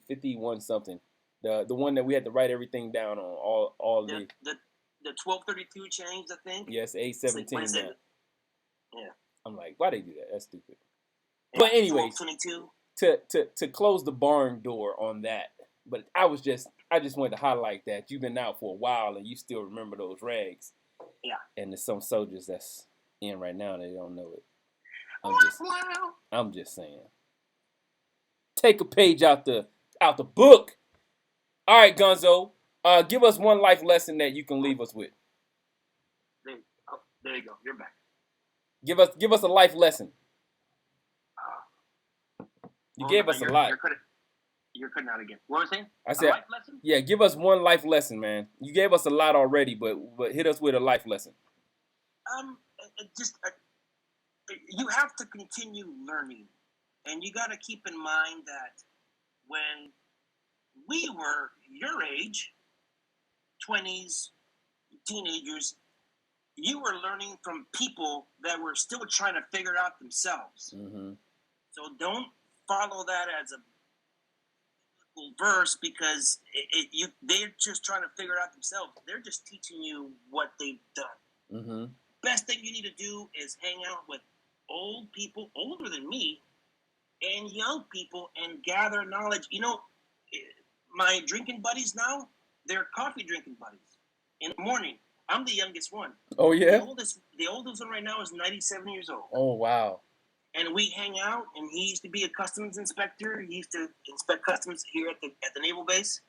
51 something. The one that we had to write everything down on all the 1232 changed, I think. Yes, 817. Like, yeah. I'm like, why they do that? That's stupid. Yeah, but anyways, to close the barn door on that. But I just wanted to highlight that you've been out for a while and you still remember those rags. Yeah. And there's some soldiers that's in right now that don't know it. I'm just saying. Take a page out the book. All right, Gonzo. Give us one life lesson that you can leave us with. There you go. You're back. Give us a life lesson. You gave us a lot. You're cutting out again. What was I saying? I said, life lesson? Yeah, give us one life lesson, man. You gave us a lot already, but hit us with a life lesson. You have to continue learning, and you got to keep in mind that when we were your age, 20s, teenagers, you were learning from people that were still trying to figure it out themselves. Mm-hmm. So don't follow that as a verse because they're just trying to figure it out themselves. They're just teaching you what they've done. Mm-hmm. Best thing you need to do is hang out with old people, older than me, and young people, and gather knowledge. You know, my drinking buddies now, they're coffee drinking buddies. In the morning, I'm the youngest one. Oh, yeah? The oldest one right now is 97 years old. Oh, wow. And we hang out, and he used to be a customs inspector. He used to inspect customs here at the naval base,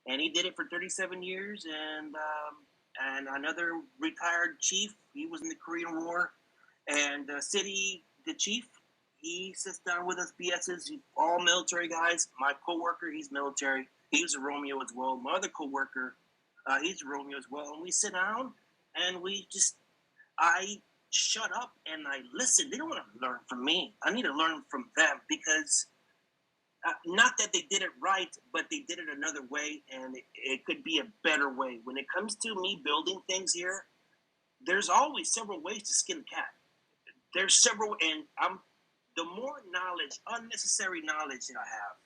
and he did it for 37 years. And another retired chief, he was in the Korean War, and the chief, he sits down with us, BSs, all military guys. My coworker, he's military. He was a Romeo as well. My other coworker, he's a Romeo as well. And we sit down, and I shut up and I listen. They don't want to learn from me. I need to learn from them because not that they did it right, but they did it another way, and it could be a better way. When it comes to me building things here, there's always several ways to skin a cat. There's several, and the more knowledge, unnecessary knowledge that I have,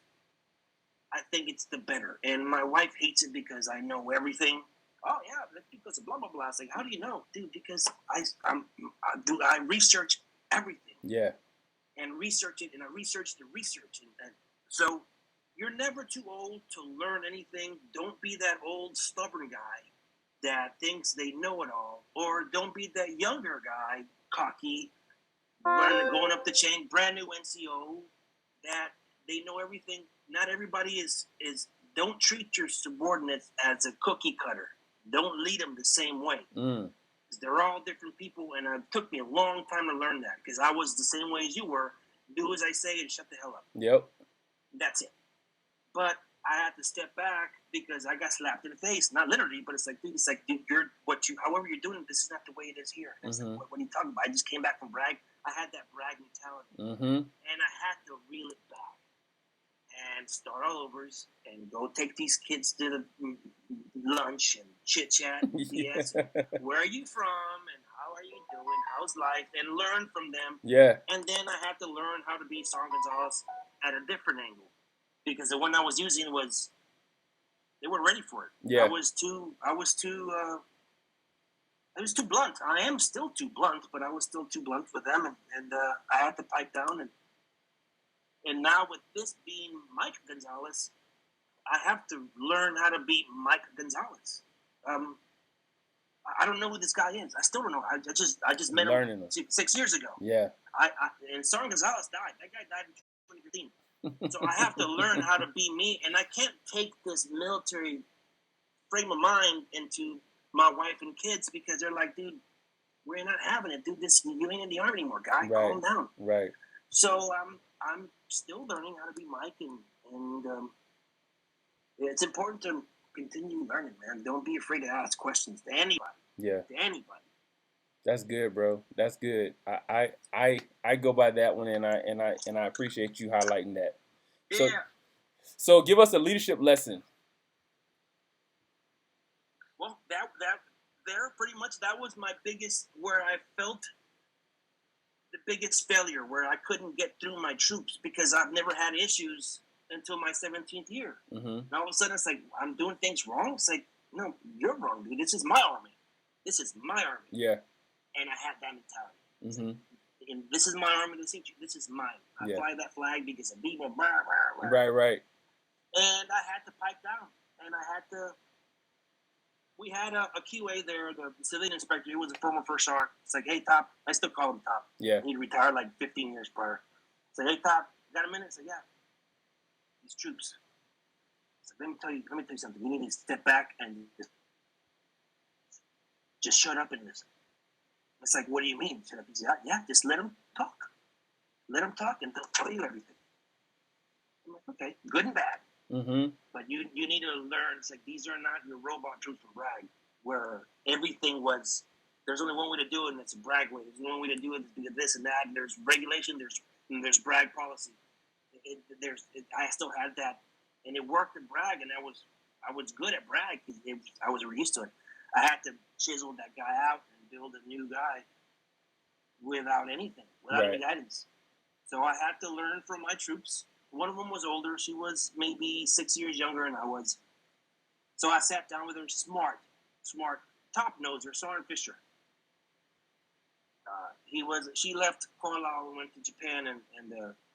I think it's the better. And my wife hates it because I know everything. Oh yeah, that's because of blah blah blah. I say, how do you know, dude? Because I research everything. Yeah. And research it, and I research the research, and so you're never too old to learn anything. Don't be that old stubborn guy that thinks they know it all, or don't be that younger guy, cocky, going up the chain, brand new NCO, that they know everything. Not everybody is. Don't treat your subordinates as a cookie cutter. Don't lead them the same way. They're all different people, and it took me a long time to learn that because I was the same way as you were. Do as I say and shut the hell up. Yep. That's it. But I had to step back because I got slapped in the face. Not literally, but it's like, dude, however you're doing it, this is not the way it is here. And it's like, what are you talking about? I just came back from brag. I had that brag mentality. Mm-hmm. And I had to reel it back and start all over and go take these kids to the lunch and chit chat and BS. Where are you from and how are you doing? How's life? And learn from them. Yeah. And then I had to learn how to be San Gonzalez at a different angle because the one I was using was they weren't ready for it. Yeah. I was too blunt. I am still too blunt, but I was still too blunt for them, and I had to pipe down. And now with this being Mike Gonzalez, I have to learn how to be Mike Gonzalez. I don't know who this guy is. I still don't know. I just met him 6 years ago. Yeah. And Sergeant Gonzalez died. That guy died in 2015. So I have to learn how to be me, and I can't take this military frame of mind into my wife and kids because they're like, dude, we're not having it, dude. You ain't in the army anymore, guy. Right. Calm down. Right. So I'm still learning how to be Mike, and it's important to continue learning, man. Don't be afraid to ask questions to anybody. Yeah. To anybody. That's good, bro. That's good. I go by that one, and I appreciate you highlighting that. Yeah. So give us a leadership lesson. Well, that pretty much that was my biggest, where I felt the biggest failure, where I couldn't get through my troops because I've never had issues until my 17th year. Mm-hmm. And all of a sudden, it's like I'm doing things wrong. It's like, no, you're wrong, dude. This is my army. This is my army. Yeah. And I had that mentality. Mm-hmm. And this is my army. This is mine. I fly that flag because of people. Blah, blah, blah. Right. And I had to pipe down. And I had to. We had a QA there, the civilian inspector. He was a former first sergeant. It's like, hey, Top. I still call him Top. Yeah. He retired like 15 years prior. It's like, hey, Top, got a minute? It's like, yeah. These troops. So let me tell you something. You need to step back and just shut up and listen. It's like, what do you mean? Shut up. He said, yeah, just let them talk. Let them talk and they'll tell you everything. I'm like, okay, good and bad. Mm-hmm. But you need to learn. It's like, these are not your robot troops from Bragg, where everything was, there's only one way to do it, and it's a Bragg way. There's one way to do it, it's this and that, and there's regulation, there's Bragg policy. I still had that, and it worked at Bragg, and I was good at Bragg because I was used to it. I had to chisel that guy out and build a new guy without anything, without any guidance. So I had to learn from my troops. One of them was older. She was maybe 6 years younger than I was. So I sat down with her, smart, top noser, Sergeant Fisher. She left Carlisle and went to Japan,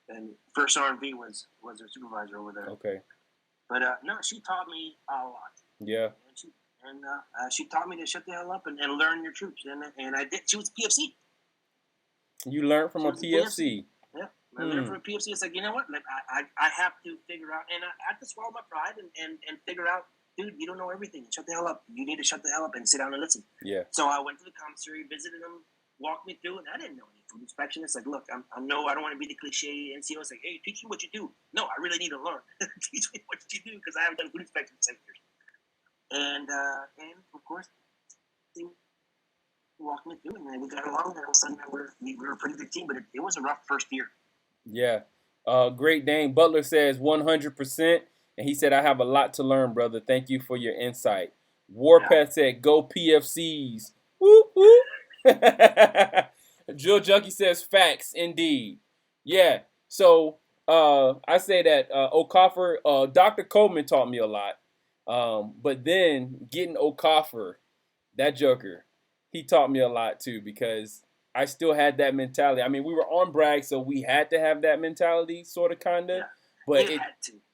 and First Sergeant V was her supervisor over there. Okay. But no, she taught me a lot. Yeah. And she taught me to shut the hell up and learn your troops, and I did. She was a PFC. You learned from a PFC. Yeah, I learned from a PFC. It's like, you know what? Like, I have to figure out, and I have to swallow my pride and figure out, dude, you don't know everything. Shut the hell up. You need to shut the hell up and sit down and listen. Yeah. So I went to the commissary, visited them, walked me through, and I didn't know any food inspection. It's like, look, I know I don't want to be the cliche NCO. It's like, hey, teach me what you do. No, I really need to learn. Teach me what you do because I haven't done food inspection in 7 years. And of course, they walked me through, and we got along. And all of a sudden, we were a pretty good team, but it was a rough first year. Yeah. Great Dane Butler says 100%, and he said, I have a lot to learn, brother. Thank you for your insight. Warpath said, go PFCs. Whoop, whoop. Jill Junkie says, facts, indeed. Yeah. So I say that Okafor, Dr. Coleman taught me a lot. But then getting Okafor, that joker, he taught me a lot too because I still had that mentality. I mean, we were on Bragg, so we had to have that mentality, sort of, kind of. Yeah, but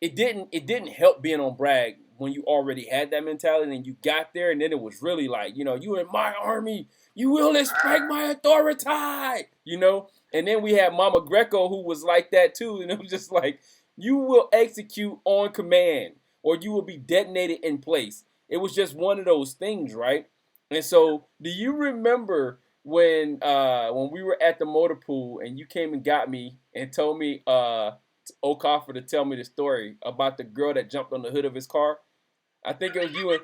it didn't help being on Bragg when you already had that mentality and you got there, and then it was really like, you in my army, you will respect my authority, And then we had Mama Greco who was like that too, and it was just like, you will execute on command, or you will be detonated in place. It was just one of those things, right? And so, do you remember when we were at the motor pool and you came and got me and told me Okafor to tell me the story about the girl that jumped on the hood of his car? I think it was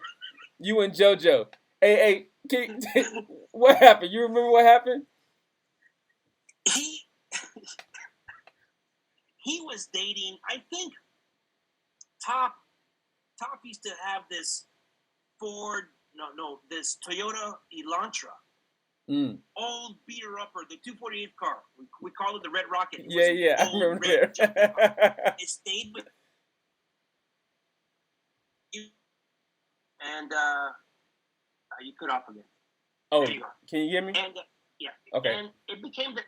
you and JoJo. Hey, what happened? You remember what happened? He was dating, I think, Top used to have this this Toyota Elantra, Old beater upper, the 248 car. We called it the Red Rocket. It Yeah, I remember that. It stayed with you, and you cut off again. Oh, there you go. Can you hear me? And yeah, okay. And it became the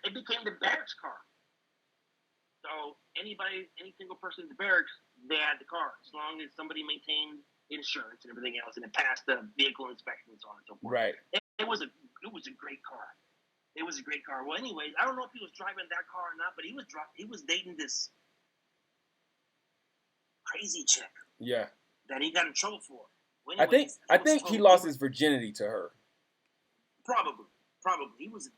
barracks car. So any single person in the barracks, they had the car as long as somebody maintained insurance and everything else, and it passed the vehicle inspection and so on and so forth. Right. It was a great car. It was a great car. Well, anyways, I don't know if he was driving that car or not, but he was dating this crazy chick. Yeah. That he got in trouble for. Well, anyways, I think he lost his virginity to her. Probably. He was a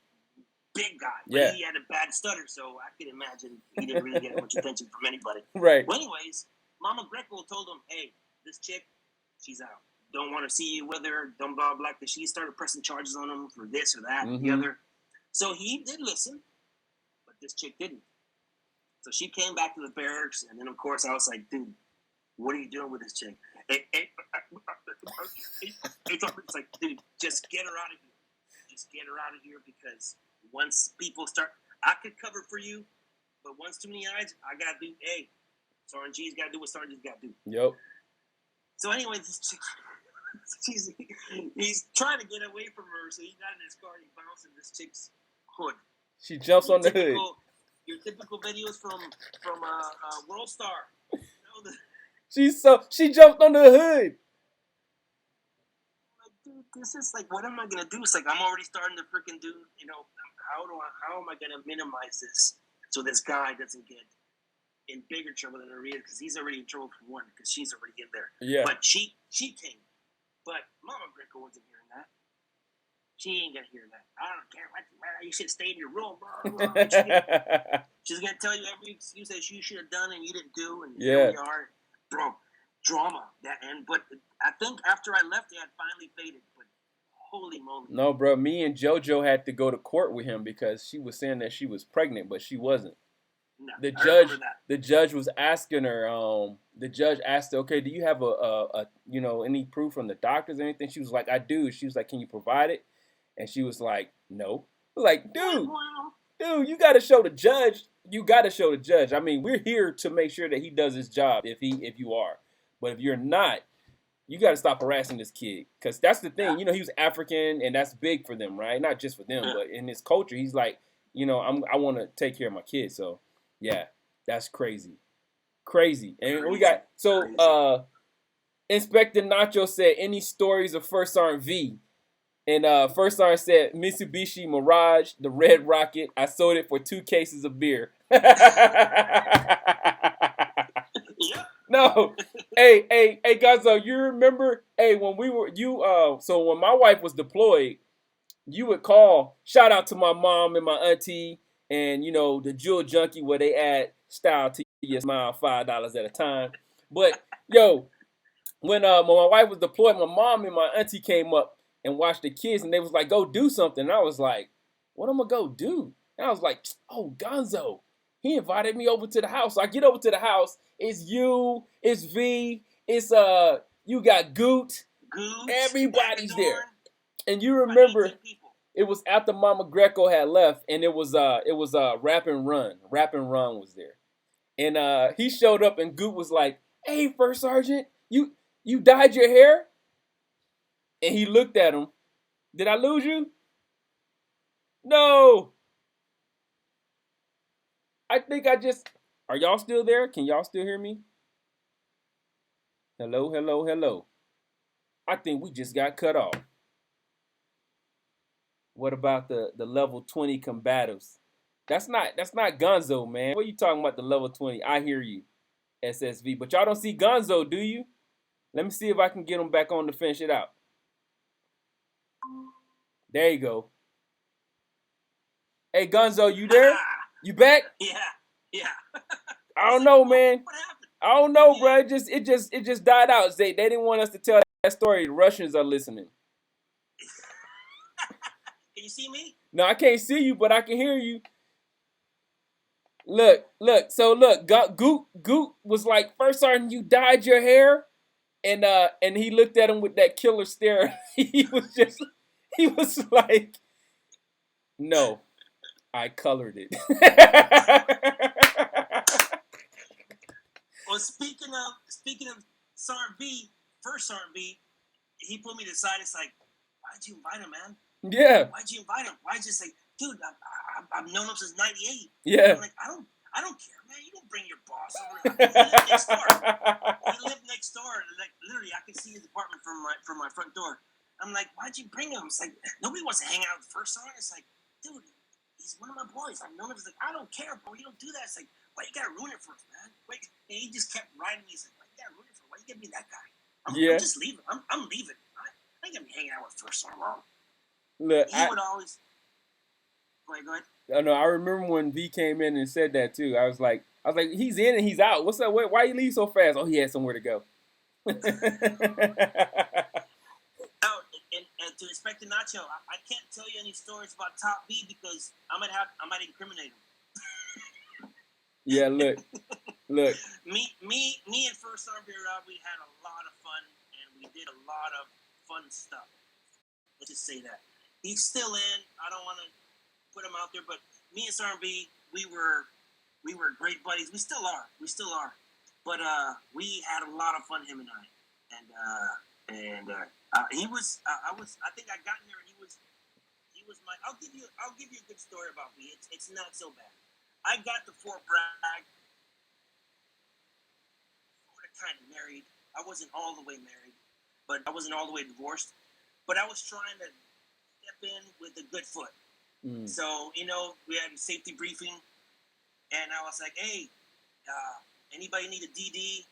big guy. Yeah. He had a bad stutter, so I can imagine he didn't really get much attention from anybody. Right. Well, anyways, Mama Greco told him, hey, this chick, she's out. Don't want to see you with her. Don't blah, blah, blah. She started pressing charges on him for this or that and the other. So he did listen, but this chick didn't. So she came back to the barracks, and then, of course, I was like, dude, what are you doing with this chick? It's like, dude, just get her out of here. Just get her out of here, because once people start, I could cover for you, but once too many eyes, I got to do, hey, Sergeant G's got to do what Sergeant G's got to do. Yep. So anyway, this chick, he's trying to get away from her, so he got in his car and he bounced in this chick's hood. She jumps on the hood. Your typical videos from World Star. You know, she jumped on the hood. Like, dude, this is like, what am I gonna do? It's like I'm already starting to freaking do. You know, how am I gonna minimize this so this guy doesn't get in bigger trouble than he is, because he's already in trouble for one, because she's already in there. Yeah. But she came. But Mama Greco wasn't hearing that. She ain't gonna hear that. I don't care what you should stay in your room, bro. She's gonna tell you every excuse that you should have done and you didn't do, and here we are, bro. Drama. But I think after I left, it had finally faded. But holy moly! No, bro. Me and JoJo had to go to court with him because she was saying that she was pregnant, but she wasn't. No, the judge was asking her. The judge asked her, "Okay, do you have a any proof from the doctors or anything?" She was like, "I do." She was like, "Can you provide it?" And she was like, "No." I was like, dude, you got to show the judge. You got to show the judge. I mean, we're here to make sure that he does his job. If you are, but if you're not, you got to stop harassing this kid, because that's the thing. You know, he was African, and that's big for them, right? Not just for them, but in his culture, he's like, I want to take care of my kids. So, yeah, that's crazy. And we got Inspector Nacho said, any stories of First Sergeant V? And First Sergeant said, Mitsubishi Mirage, the Red Rocket. I sold it for 2 cases of beer. No, hey, Gonzo, you remember? Hey, when we were so when my wife was deployed, you would call. Shout out to my mom and my auntie, and the Jewel Junkie, where they add style to your smile, $5 at a time. But yo, when my wife was deployed, my mom and my auntie came up and watched the kids, and they was like, "Go do something." And I was like, "What am I go do?" And I was like, "Oh, Gonzo, he invited me over to the house." So I get over to the house. It's you, it's V, it's you got Goot, everybody's there. And you remember, it was after Mama Greco had left, and it was Rap and Run. Rap and Run was there, and he showed up, and Goot was like, "Hey, First Sergeant, you dyed your hair?" And he looked at him. Did I lose you? No. I think I just... Are y'all still there? Can y'all still hear me? Hello. I think we just got cut off. What about the level 20 combatives? That's not Gonzo, man. What are you talking about, the level 20? I hear you, SSV. But y'all don't see Gonzo, do you? Let me see if I can get him back on to finish it out. There you go. Hey, Gonzo, you there? You back? Yeah. I don't know, man. What happened? I don't know, bro. It just died out. They didn't want us to tell that story. The Russians are listening. Can you see me? No, I can't see you, but I can hear you. Look. So look, Goot was like, "First Sergeant, you dyed your hair," and he looked at him with that killer stare. He was like, No, I colored it. Well, speaking of Sergeant B, first Sergeant B, he put me to the side. It's like, why'd you invite him, man? Yeah. Why'd you invite him? Why'd you say, dude? I've known him since '98. Yeah. I'm like, I don't care, man. You don't bring your boss over. He lived next door. He lived next door. Like literally, I could see his apartment from my front door. I'm like, why'd you bring him? It's like nobody wants to hang out with the first sergeant. It's like, dude, he's one of my boys. I've known him. It's like, I don't care, bro. You don't do that. It's like, why you gotta ruin it for us, man? Wait, and he just kept riding me. He's like, why you gotta ruin it for? Why you give me that guy? I'm just leaving. I'm leaving. I ain't gonna be hanging out with first sergeant. Look, he would always. Go ahead. I know. I remember when V came in and said that too. I was like, he's in and he's out. What's up? Why you leave so fast? Oh, he had somewhere to go. And to respect the Nacho, I can't tell you any stories about Top B because I might incriminate him. Yeah, look. Me and First Sergeant Rob, we had a lot of fun and we did a lot of fun stuff. Let's just say that he's still in. I don't want to put him out there, but me and Sergeant B, we were great buddies. We still are. But we had a lot of fun, him and I. He was. I think I got in there, and he was my. I'll give you a good story about me. It's not so bad. I got to Fort Bragg. Sort of kind of married. I wasn't all the way married, but I wasn't all the way divorced. But I was trying to step in with a good foot. Mm. So we had a safety briefing, and I was like, "Hey, anybody need a DD?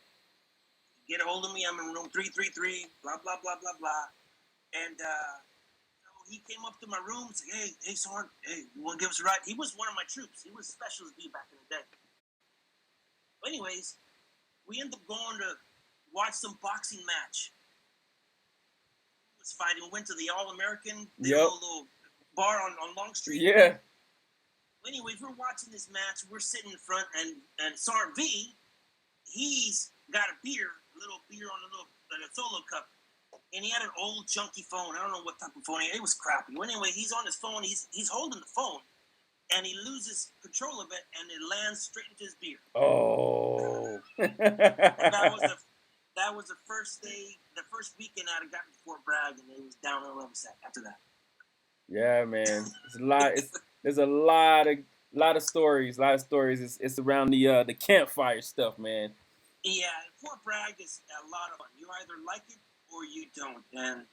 Get a hold of me. I'm in room 333. Blah blah blah blah blah." And he came up to my room and said, "Hey, Sarge, hey, you want to give us a ride?" He was one of my troops. He was Specialist B back in the day. But anyways, we ended up going to watch some boxing match. He was fighting. We went to the All-American, little bar on Long Street. Yeah. Anyways, we're watching this match. We're sitting in front, and Sergeant V, he's got a little beer on a solo cup. And he had an old junky phone. I don't know what type of phone it was crappy. Well, anyway, he's on his phone. He's holding the phone, and he loses control of it, and it lands straight into his beer. Oh. And that was the first day, the first weekend I'd got to Fort Bragg, and it was down on 11 after that. Yeah, man. There's a lot of stories. It's around the campfire stuff, man. Yeah, Fort Bragg is a lot of fun. You either like it or you don't. And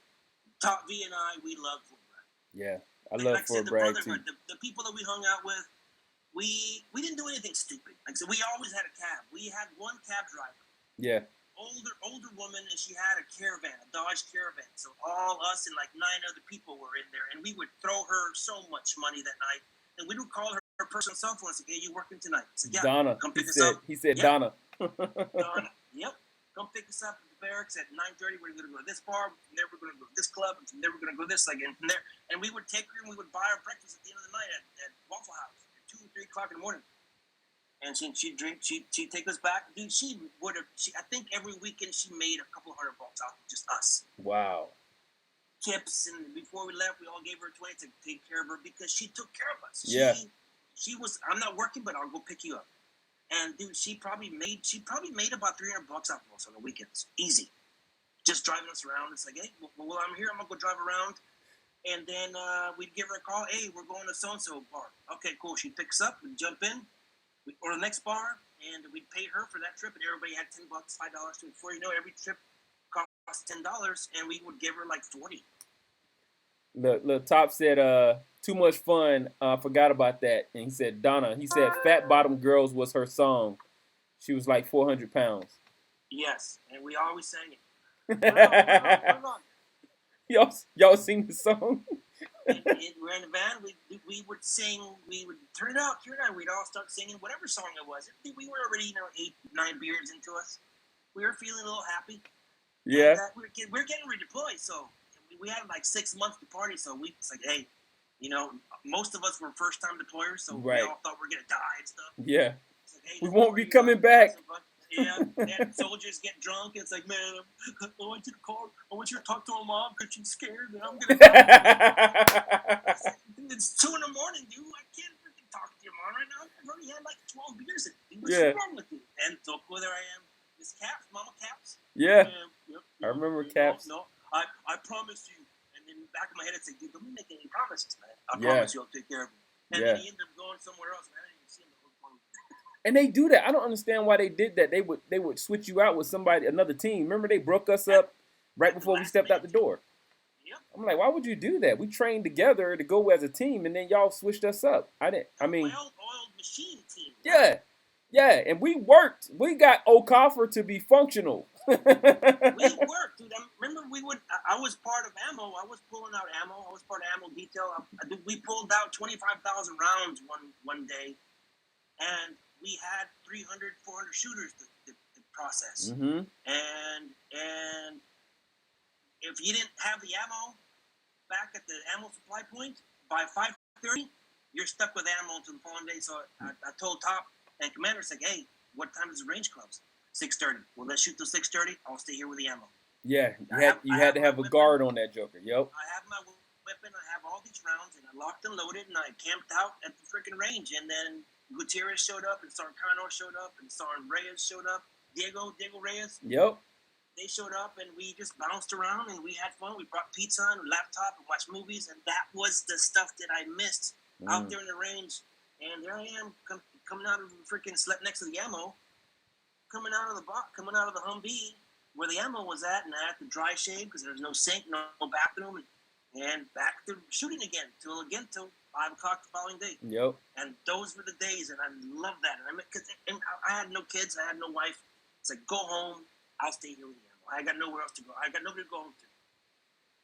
Top V and I, we love Fort Bragg. Yeah, I love Fort Bragg too. The people that we hung out with, we didn't do anything stupid. Like I said, we always had a cab. We had one cab driver. Yeah. Older woman, and she had a caravan, a Dodge Caravan. So all us and like 9 other people were in there, and we would throw her so much money that night. And we would call her personal cell phone and say, "Hey, you working tonight?" I said, "Yeah, Donna. Come pick us up." He said, yep. Donna. Donna. Yep. Come pick us up at the barracks at 9:30. We're going to go to this bar. From there, we're going to go to this club. And from there, we're going to go this. And from there, and we would take her and we would buy her breakfast at the end of the night at Waffle House at 2 or 3 o'clock in the morning. And she'd drink. She'd take us back. Dude, I think every weekend she made a couple $100 off of just us. Wow. Tips, and before we left, we all gave her 20 to take care of her because she took care of us. Yeah. She was. I'm not working, but I'll go pick you up. And dude, she probably made about $300 off of us on the weekends, easy. Just driving us around. It's like, hey, well, I'm here. I'm gonna go drive around, and then we'd give her a call. Hey, we're going to so and so bar. Okay, cool. She picks up. We jump in. We go to the next bar, and we'd pay her for that trip. And everybody had $10, $5 to it. Before you know, every trip cost $10, and we would give her like 40. Look, Top said, too much fun. Forgot about that. And he said, Donna. He said, Fat Bottom Girls was her song. She was like 400 pounds. Yes, and we always sang it. Y'all sing the song? We're in the band. We would sing. We would turn it up. We'd all start singing whatever song it was. We were already 8, 9 beers into us. We were feeling a little happy. Yeah. And, we're getting redeployed, so we had like 6 months to party. So it's like, hey, most of us were first time deployers, so we all thought we were gonna die and stuff. Yeah. Like, hey, we won't be coming back. Yeah, and soldiers get drunk. And it's like, man, I want you to call. I want you to talk to my mom because she's scared and I'm gonna die. It's 2 a.m, dude. I can't freaking talk to your mom right now. I've already had like 12 beers. What's wrong with you? And look where I am. Miss Caps, Mama Caps. Yeah. Yep, I remember Caps. No, I promised you. And then in the back of my head, it's like, dude, don't be making any promises, man. I promise you I'll take care of him. And then he ended up going somewhere else, man. I didn't even see him the whole time. And they do that. I don't understand why they did that. They would switch you out with somebody, another team. Remember they broke us up right before we stepped out the door. Yep. I'm like, why would you do that? We trained together to go as a team, and then y'all switched us up. I mean, well-oiled machine team. Yeah, and we worked. We got Okafor to be functional. We worked, dude. Remember, I was part of ammo. I was pulling out ammo. I was part of ammo detail. We pulled out 25,000 rounds one day, and we had 300, 400 shooters to process. Mm-hmm. And if you didn't have the ammo back at the ammo supply point by 5:30, you're stuck with ammo until the following day. So I told Top and Commander, said, hey, what time does the range close? 6:30. Well, let's shoot till 6:30. I'll stay here with the ammo. Yeah, you had to have a guard on that joker. Yep. I have my weapon. I have all these rounds, and I locked and loaded, and I camped out at the freaking range. And then Gutierrez showed up, and Sarcano showed up, and Sarn Reyes showed up. Diego Reyes. Yep. They showed up, and we just bounced around, and we had fun. We brought pizza and a laptop and watched movies, and that was the stuff that I missed out there in the range. And there I am coming out of the freaking, slept next to the ammo, coming out of the Humvee where the ammo was at, and I had to dry shave because there was no sink, no bathroom, and back to shooting again till 5 o'clock the following day. Yep. And those were the days, and I love that. And I had no kids, I had no wife. It's like, go home. I'll stay here with you. I got nowhere else to go. I got nobody to go home to.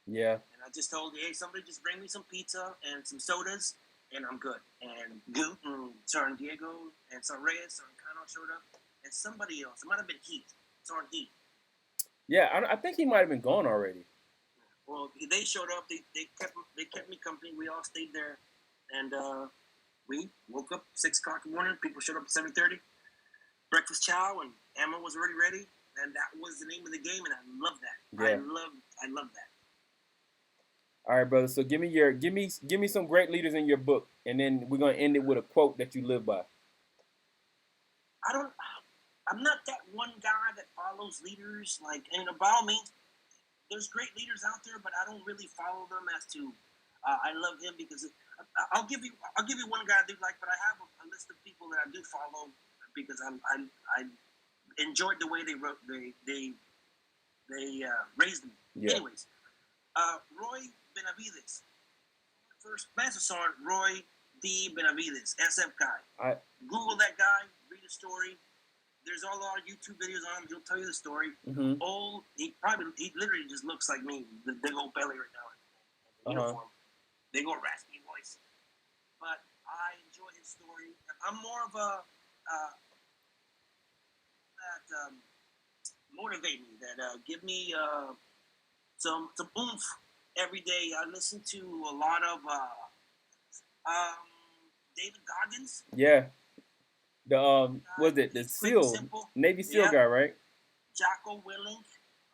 Yeah. And I just told, hey, somebody just bring me some pizza and some sodas, and I'm good. And Goot and San Diego and San Reyes, San Cano showed up, and somebody else. It might have been Heat. San Heat. Yeah, I think he might have been gone already. Well, they showed up. They kept me company. We all stayed there, and we woke up 6 o'clock in the morning. People showed up at 7:30. Breakfast chow, and ammo was already ready. And that was the name of the game, and I love that. Yeah. I love that. All right, brother. So give me some great leaders in your book, and then we're gonna end it with a quote that you live by. I'm not that one guy that follows leaders. Like, by all means, there's great leaders out there, but I don't really follow them as to. I love him because I'll give you one guy I do like, but I have a list of people that I do follow because I enjoyed the way they raised me. Yeah. Anyways, Roy Benavides, first Master Sergeant Roy D. Benavides, SF guy. Google that guy, read his story. There's a lot of YouTube videos on him. He'll tell you the story. Mm-hmm. Old, he literally just looks like me, the big old belly right now, uniform, big old raspy voice. But I enjoy his story. I'm more of a that motivate me, that give me some oomph every day. I listen to a lot of David Goggins. Yeah. The SEAL, Navy SEAL guy, right? Jocko Willink.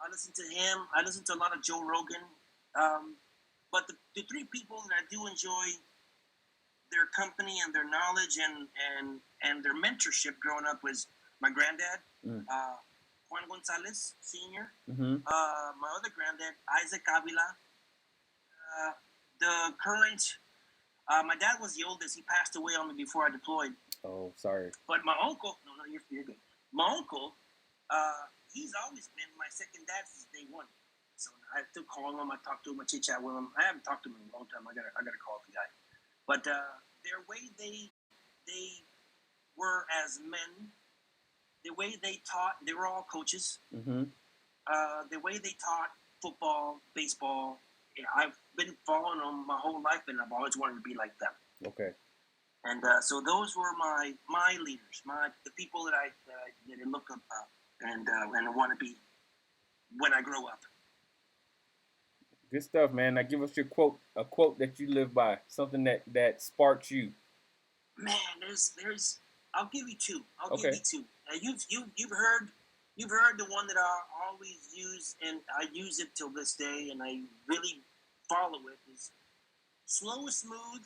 I listen to him. I listen to a lot of Joe Rogan. But the three people that I do enjoy their company and their knowledge and their mentorship growing up was my granddad, Juan Gonzalez Sr., my other granddad, Isaac Avila, the current, my dad was the oldest. He passed away on me before I deployed. Oh, sorry. But my uncle, no, you're good. My uncle, he's always been my second dad since day one. So I still call him. I talk to him. I chit chat with him. I haven't talked to him in a long time. I gotta call the guy. But their way they were as men, the way they taught, they were all coaches. Mm-hmm. The way they taught football, baseball, I've been following them my whole life, and I've always wanted to be like them. Okay. And so those were my leaders, the people that I look up and want to be when I grow up. Good stuff, man. Now give us your quote, a quote that you live by, something that sparks you. Man, there's. I'll give you two. Give you two. You've heard the one that I always use, and I use it till this day, and I really follow it. Is slow is smooth,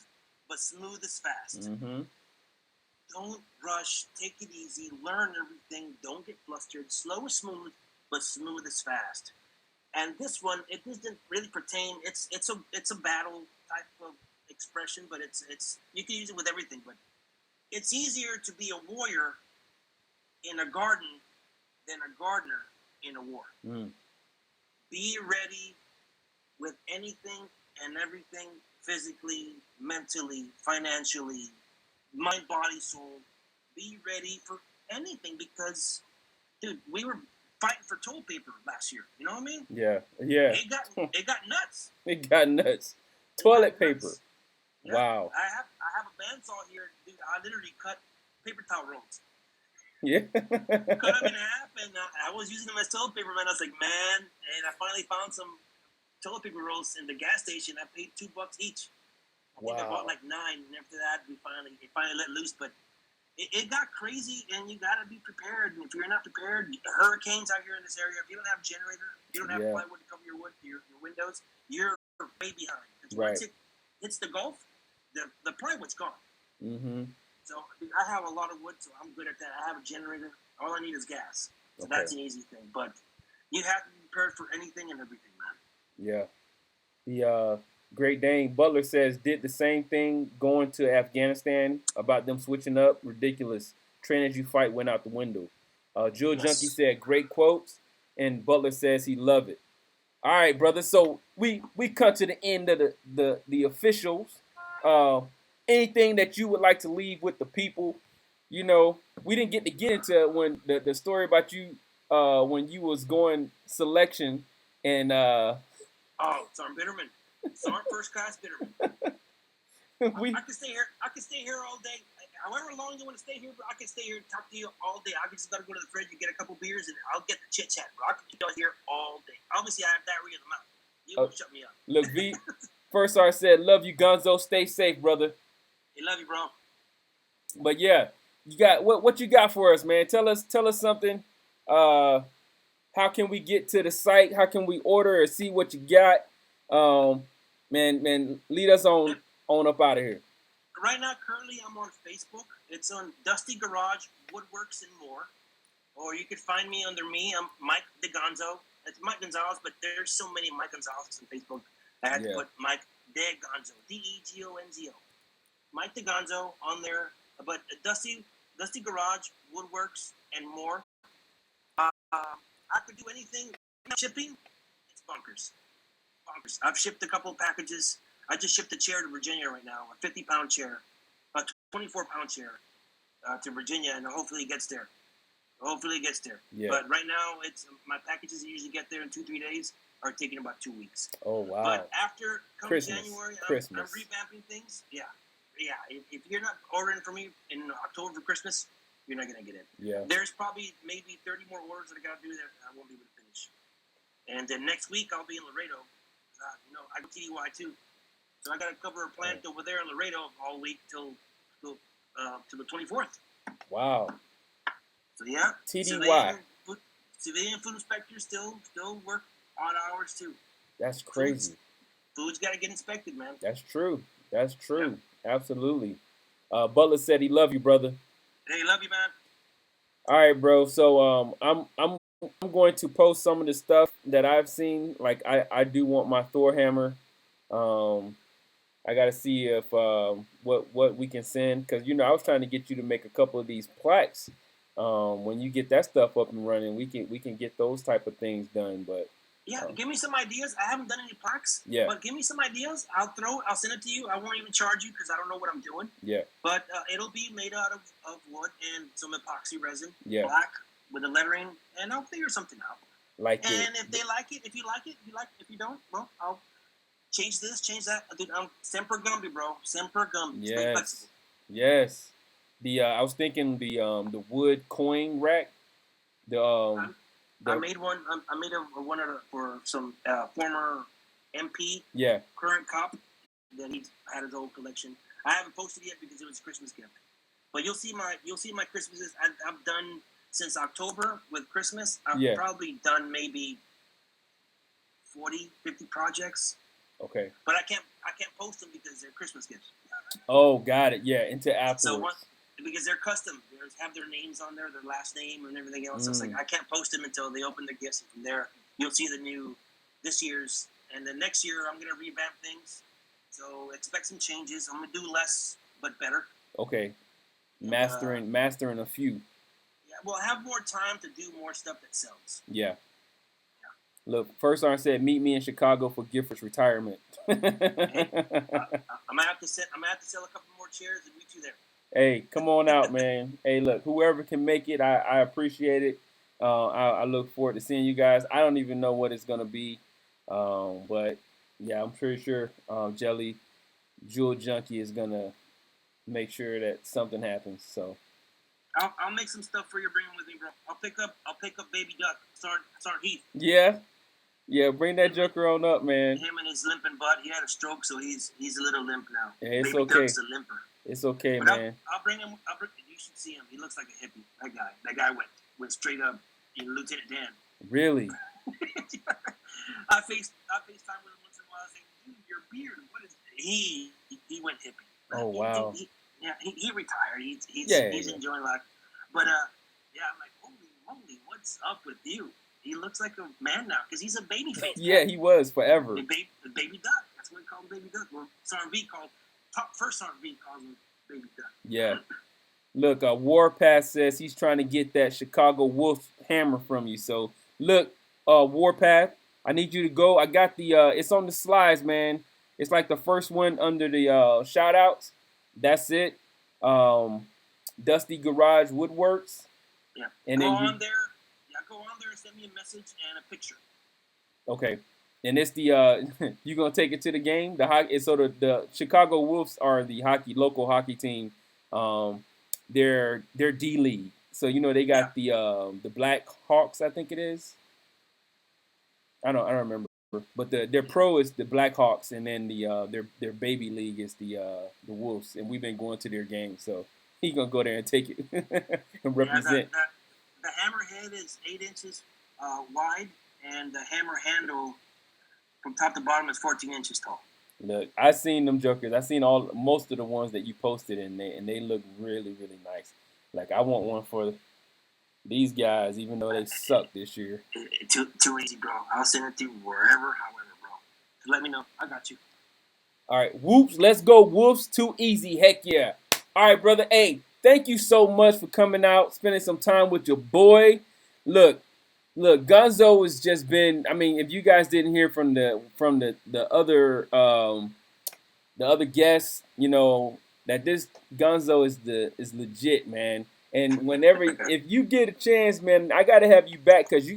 but smooth is fast. Mm-hmm. Don't rush. Take it easy. Learn everything. Don't get flustered. Slow is smooth, but smooth is fast. And this one, it doesn't really pertain. It's a battle type of expression, but it's you can use it with everything. But it's easier to be a warrior in a garden than a gardener in a war. Mm. Be ready with anything and everything, physically, mentally, financially, mind, body, soul. Be ready for anything because, dude, we were fighting for toilet paper last year. You know what I mean? Yeah. It got nuts. It got nuts. Toilet paper. Yeah. Wow. I have a bandsaw here, dude. I literally cut paper towel rolls. Yeah. Cut them in half, and I was using them as toilet paper, man. I was like, man, and I finally found some toilet paper rolls in the gas station. I paid $2 each. I think I bought like 9, and after that, it finally let loose. But it got crazy, and you gotta be prepared. And if you're not prepared, hurricanes out here in this area. If you don't have a generator, if you don't have plywood to cover your windows, you're way behind. Once it hits the Gulf, the plywood's gone. Mm-hmm. So I have a lot of wood, so I'm good at that. I have a generator. All I need is gas. So that's an easy thing. But you have to be prepared for anything and everything, man. Yeah. The Great Dane Butler says did the same thing going to Afghanistan about them switching up. Ridiculous. Train as you fight went out the window. Jewel Junkie said great quotes, and Butler says he loved it. All right, brother. So we come to the end of the officials. Anything that you would like to leave with the people? You know, we didn't get into when the story about you when you was going selection and Sergeant Bitterman. Sergeant First Class Bitterman. I could stay here. I could stay here all day. However long you want to stay here, bro, I can stay here and talk to you all day. I just gotta go to the fridge and get a couple beers, and I'll get the chit chat, bro. I can be out here all day. Obviously, I have diarrhea in the mouth. You won't shut me up. Look, V. First R said, "Love you, Gonzo. Stay safe, brother." Hey, love you, bro. But yeah, you got what you got for us, man? Tell us something. How can we get to the site? How can we order or see what you got? Man, lead us on up out of here. Right now, currently, I'm on Facebook. It's on Dusty Garage Woodworks and More. Or you could find me under me. I'm Mike the Gonzo. It's Mike Gonzalez, but there's so many Mike Gonzalez on Facebook. I had to put Mike the Gonzo, Degonzo. Mike the Gonzo on there. But Dusty Garage Woodworks and More. I could do anything. Shipping, it's bonkers. I've shipped a couple of packages. I just shipped a chair to Virginia right now, a 50-pound chair, a 24-pound chair to Virginia, and hopefully it gets there. Yeah. But right now, it's my packages that usually get there in 2-3 days are taking about 2 weeks. Oh, wow. But after January, I'm revamping things. Yeah. If you're not ordering for me in October for Christmas, you're not going to get it. Yeah. There's probably maybe 30 more orders that I got to do that I won't be able to finish. And then next week, I'll be in Laredo. I go TDY too. So I got to cover a plant over there in Laredo all week till the 24th. Wow. So yeah. TDY. Civilian food inspectors still work odd hours too. That's crazy. Food's got to get inspected, man. That's true. Yeah. Absolutely. Butler said he love you, brother. Hey, love you, man. All right, bro. So I'm going to post some of the stuff that I've seen. Like I do want my Thor hammer. I gotta see if what we can send, because I was trying to get you to make a couple of these plaques. When you get that stuff up and running, we can get those type of things done. But yeah, give me some ideas. I haven't done any plaques. Yeah. But give me some ideas. I'll send it to you. I won't even charge you because I don't know what I'm doing. Yeah. But it'll be made out of wood and some epoxy resin. Yeah. Black with the lettering, and I'll figure something out. If they like it, if you like it, if you don't, well, I'll change this, change that. Dude, I'm Semper Gumby, bro. Semper Gumby. Yes. Stay flexible. Yes. I was thinking the wood coin rack. I made one. I made one for some former MP. Yeah. Current cop that he had his old collection. I haven't posted yet because it was a Christmas gift. But you'll see my Christmases. I've done since October with Christmas, I've Yeah. probably done maybe 40, 50 projects. Okay. But I can't post them because they're Christmas gifts. Oh, got it. Yeah, into afterwards. So because they're custom, they have their names on there, their last name and everything else. So it's like I can't post them until they open their gifts, and from there you'll see this year's, and then next year I'm gonna revamp things. So expect some changes. I'm gonna do less but better. Okay. Mastering a few. Yeah, well, have more time to do more stuff that sells. Yeah. Look, First Arm said, "Meet me in Chicago for Giffords retirement." Hey, I'm gonna have to sell a couple more chairs and meet you there. Hey, come on out, man. Hey, look, whoever can make it, I appreciate it. I look forward to seeing you guys. I don't even know what it's gonna be, but yeah, I'm pretty sure Jelly Jewel Junkie is gonna make sure that something happens. So I'll make some stuff for you. Bring them with me, bro. I'll pick up Baby Duck, Sergeant Heath. Yeah, bring that Joker on up, man. Him and his limping butt. He had a stroke, so he's a little limp now. Yeah, it's Baby okay. Duck's a limper. It's okay, but man. I'll bring him. You should see him. He looks like a hippie. That guy went straight up. Lieutenant Dan. Really? I FaceTime with him once in a while. I say, "Dude, your beard. What is?" He went hippie. Oh wow. He retired. He's enjoying life. But yeah, I'm like, holy moly, what's up with you? He looks like a man now because he's a baby face. Yeah, he was forever. The baby duck. That's what we call him, Baby Duck. Well, first Sergeant V calls him Baby Duck. Yeah. Look, Warpath says he's trying to get that Chicago Wolf hammer from you. So look, Warpath, I need you to go. I got the it's on the slides, man. It's like the first one under the shout outs. That's it. Dusty Garage Woodworks. Yeah. And go then on there. Yeah, go on there and send me a message and a picture. Okay. And it's the you gonna take it to the game? The hockey. So the Chicago Wolves are the local hockey team. They're D League. So they got the Black Hawks, I think it is. I don't remember. But their pro is the Black Hawks, and then their baby league is the Wolves, and we've been going to their games, so he's gonna go there and take it and represent. Yeah, the hammerhead is 8 inches wide, and the hammer handle from top to bottom is 14 inches tall. Look, I seen them jokers. I seen most of the ones that you posted, and they look really, really nice. Like I want one for these guys, even though they suck this year. Too easy, bro. I'll send it to you however, bro. Just let me know. I got you. All right, Whoops. Let's go, Wolves. Too easy. Heck yeah. All right, brother. Hey, thank you so much for coming out, spending some time with your boy. Look, Gonzo has just been. I mean, if you guys didn't hear from the other guests, that this Gonzo is legit, man. And whenever, if you get a chance, man, I gotta have you back because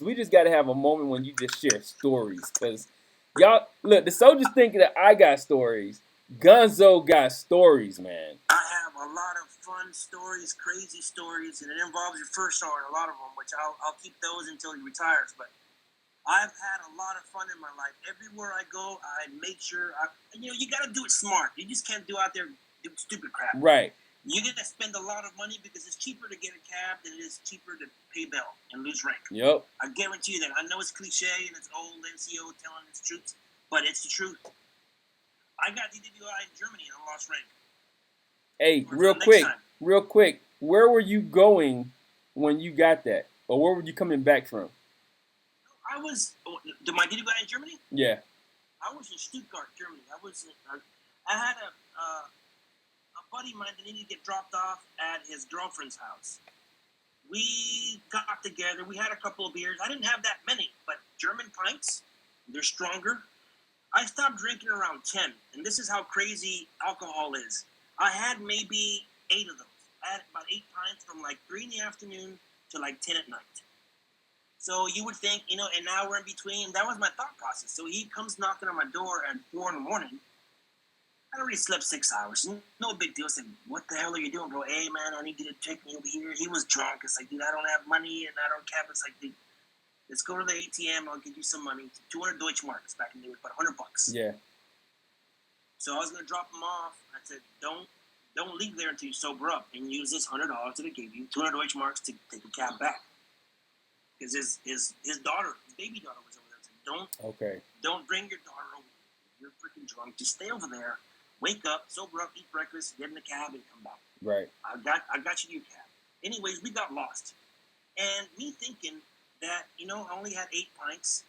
we just gotta have a moment when you just share stories. Because y'all, look, the soldiers think that I got stories. Gonzo got stories, man. I have a lot of fun stories, crazy stories, and it involves your first sergeant, a lot of them, which I'll keep those until he retires. But I've had a lot of fun in my life. Everywhere I go, I make sure you gotta do it smart. You just can't do out there do stupid crap. Right. You get to spend a lot of money because it's cheaper to get a cab than it is cheaper to pay bail and lose rank. Yep. I guarantee you that. I know it's cliche and it's old NCO telling its truth, but it's the truth. I got DWI in Germany and I lost rank. Hey, real quick. Where were you going when you got that? Or where were you coming back from? My DWI in Germany? Yeah. I was in Stuttgart, Germany. I had a buddy of mine that needed to get dropped off at his girlfriend's house. We got together. We had a couple of beers. I didn't have that many, but German pints, they're stronger. I stopped drinking around 10, and this is how crazy alcohol is. I had maybe 8 of those. I had about 8 pints from like 3 in the afternoon to like 10 at night. So you would think, an hour in between. That was my thought process. So he comes knocking on my door at 4 in the morning. I already slept 6 hours. No big deal. I said, what the hell are you doing, bro? Hey, man, I need you to take me over here. He was drunk. It's like, dude, I don't have money and I don't have. It's like, dude, let's go to the ATM. I'll give you some money. 200 Deutschmarks back in the day, about $100. Yeah. So I was going to drop him off. I said, don't don't leave there until you sober up and use this $100 that they gave you, 200 Deutsche marks to take a cab back. Because his daughter, his baby daughter was over there. Said, don't bring your daughter over. You're freaking drunk. Just stay over there. Wake up, sober up, eat breakfast, get in the cab, and come back. Right. I got you to your cab. Anyways, we got lost. And me thinking that, I only had 8 pints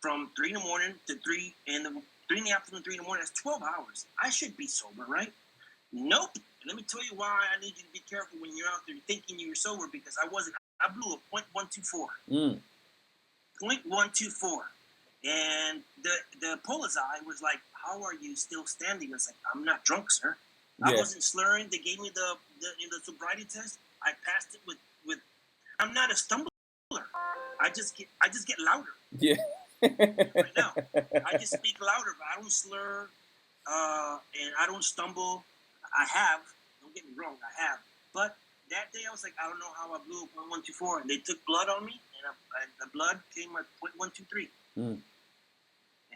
from 3 in the morning to 3 in the afternoon, 3 in the morning. That's 12 hours. I should be sober, right? Nope. And let me tell you why I need you to be careful when you're out there thinking you're sober, because I wasn't. I blew a .124. 0.124. And the Polizei was like, how are you still standing? I was like, I'm not drunk, sir. I wasn't slurring. They gave me the sobriety test. I passed it with I'm not a stumbler. I just get louder. Yeah. Right now. I just speak louder, but I don't slur, and I don't stumble. Don't get me wrong, I have. But that day I was like, I don't know how I blew a .124, and they took blood on me, and the blood came at .123.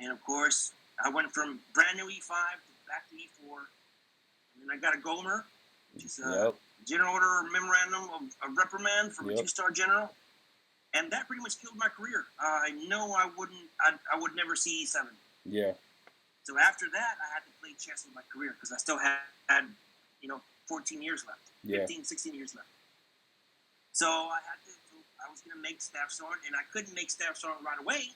And of course, I went from brand new E5 back to E4, and then I got a Gomer, which is a General Order Memorandum of Reprimand from a 2-star general, and that pretty much killed my career. I know I would never see E7. Yeah. So after that, I had to play chess with my career because I still had 14 years left, 15, 16 years left. So I was going to make Staff Sergeant, and I couldn't make Staff Sergeant right away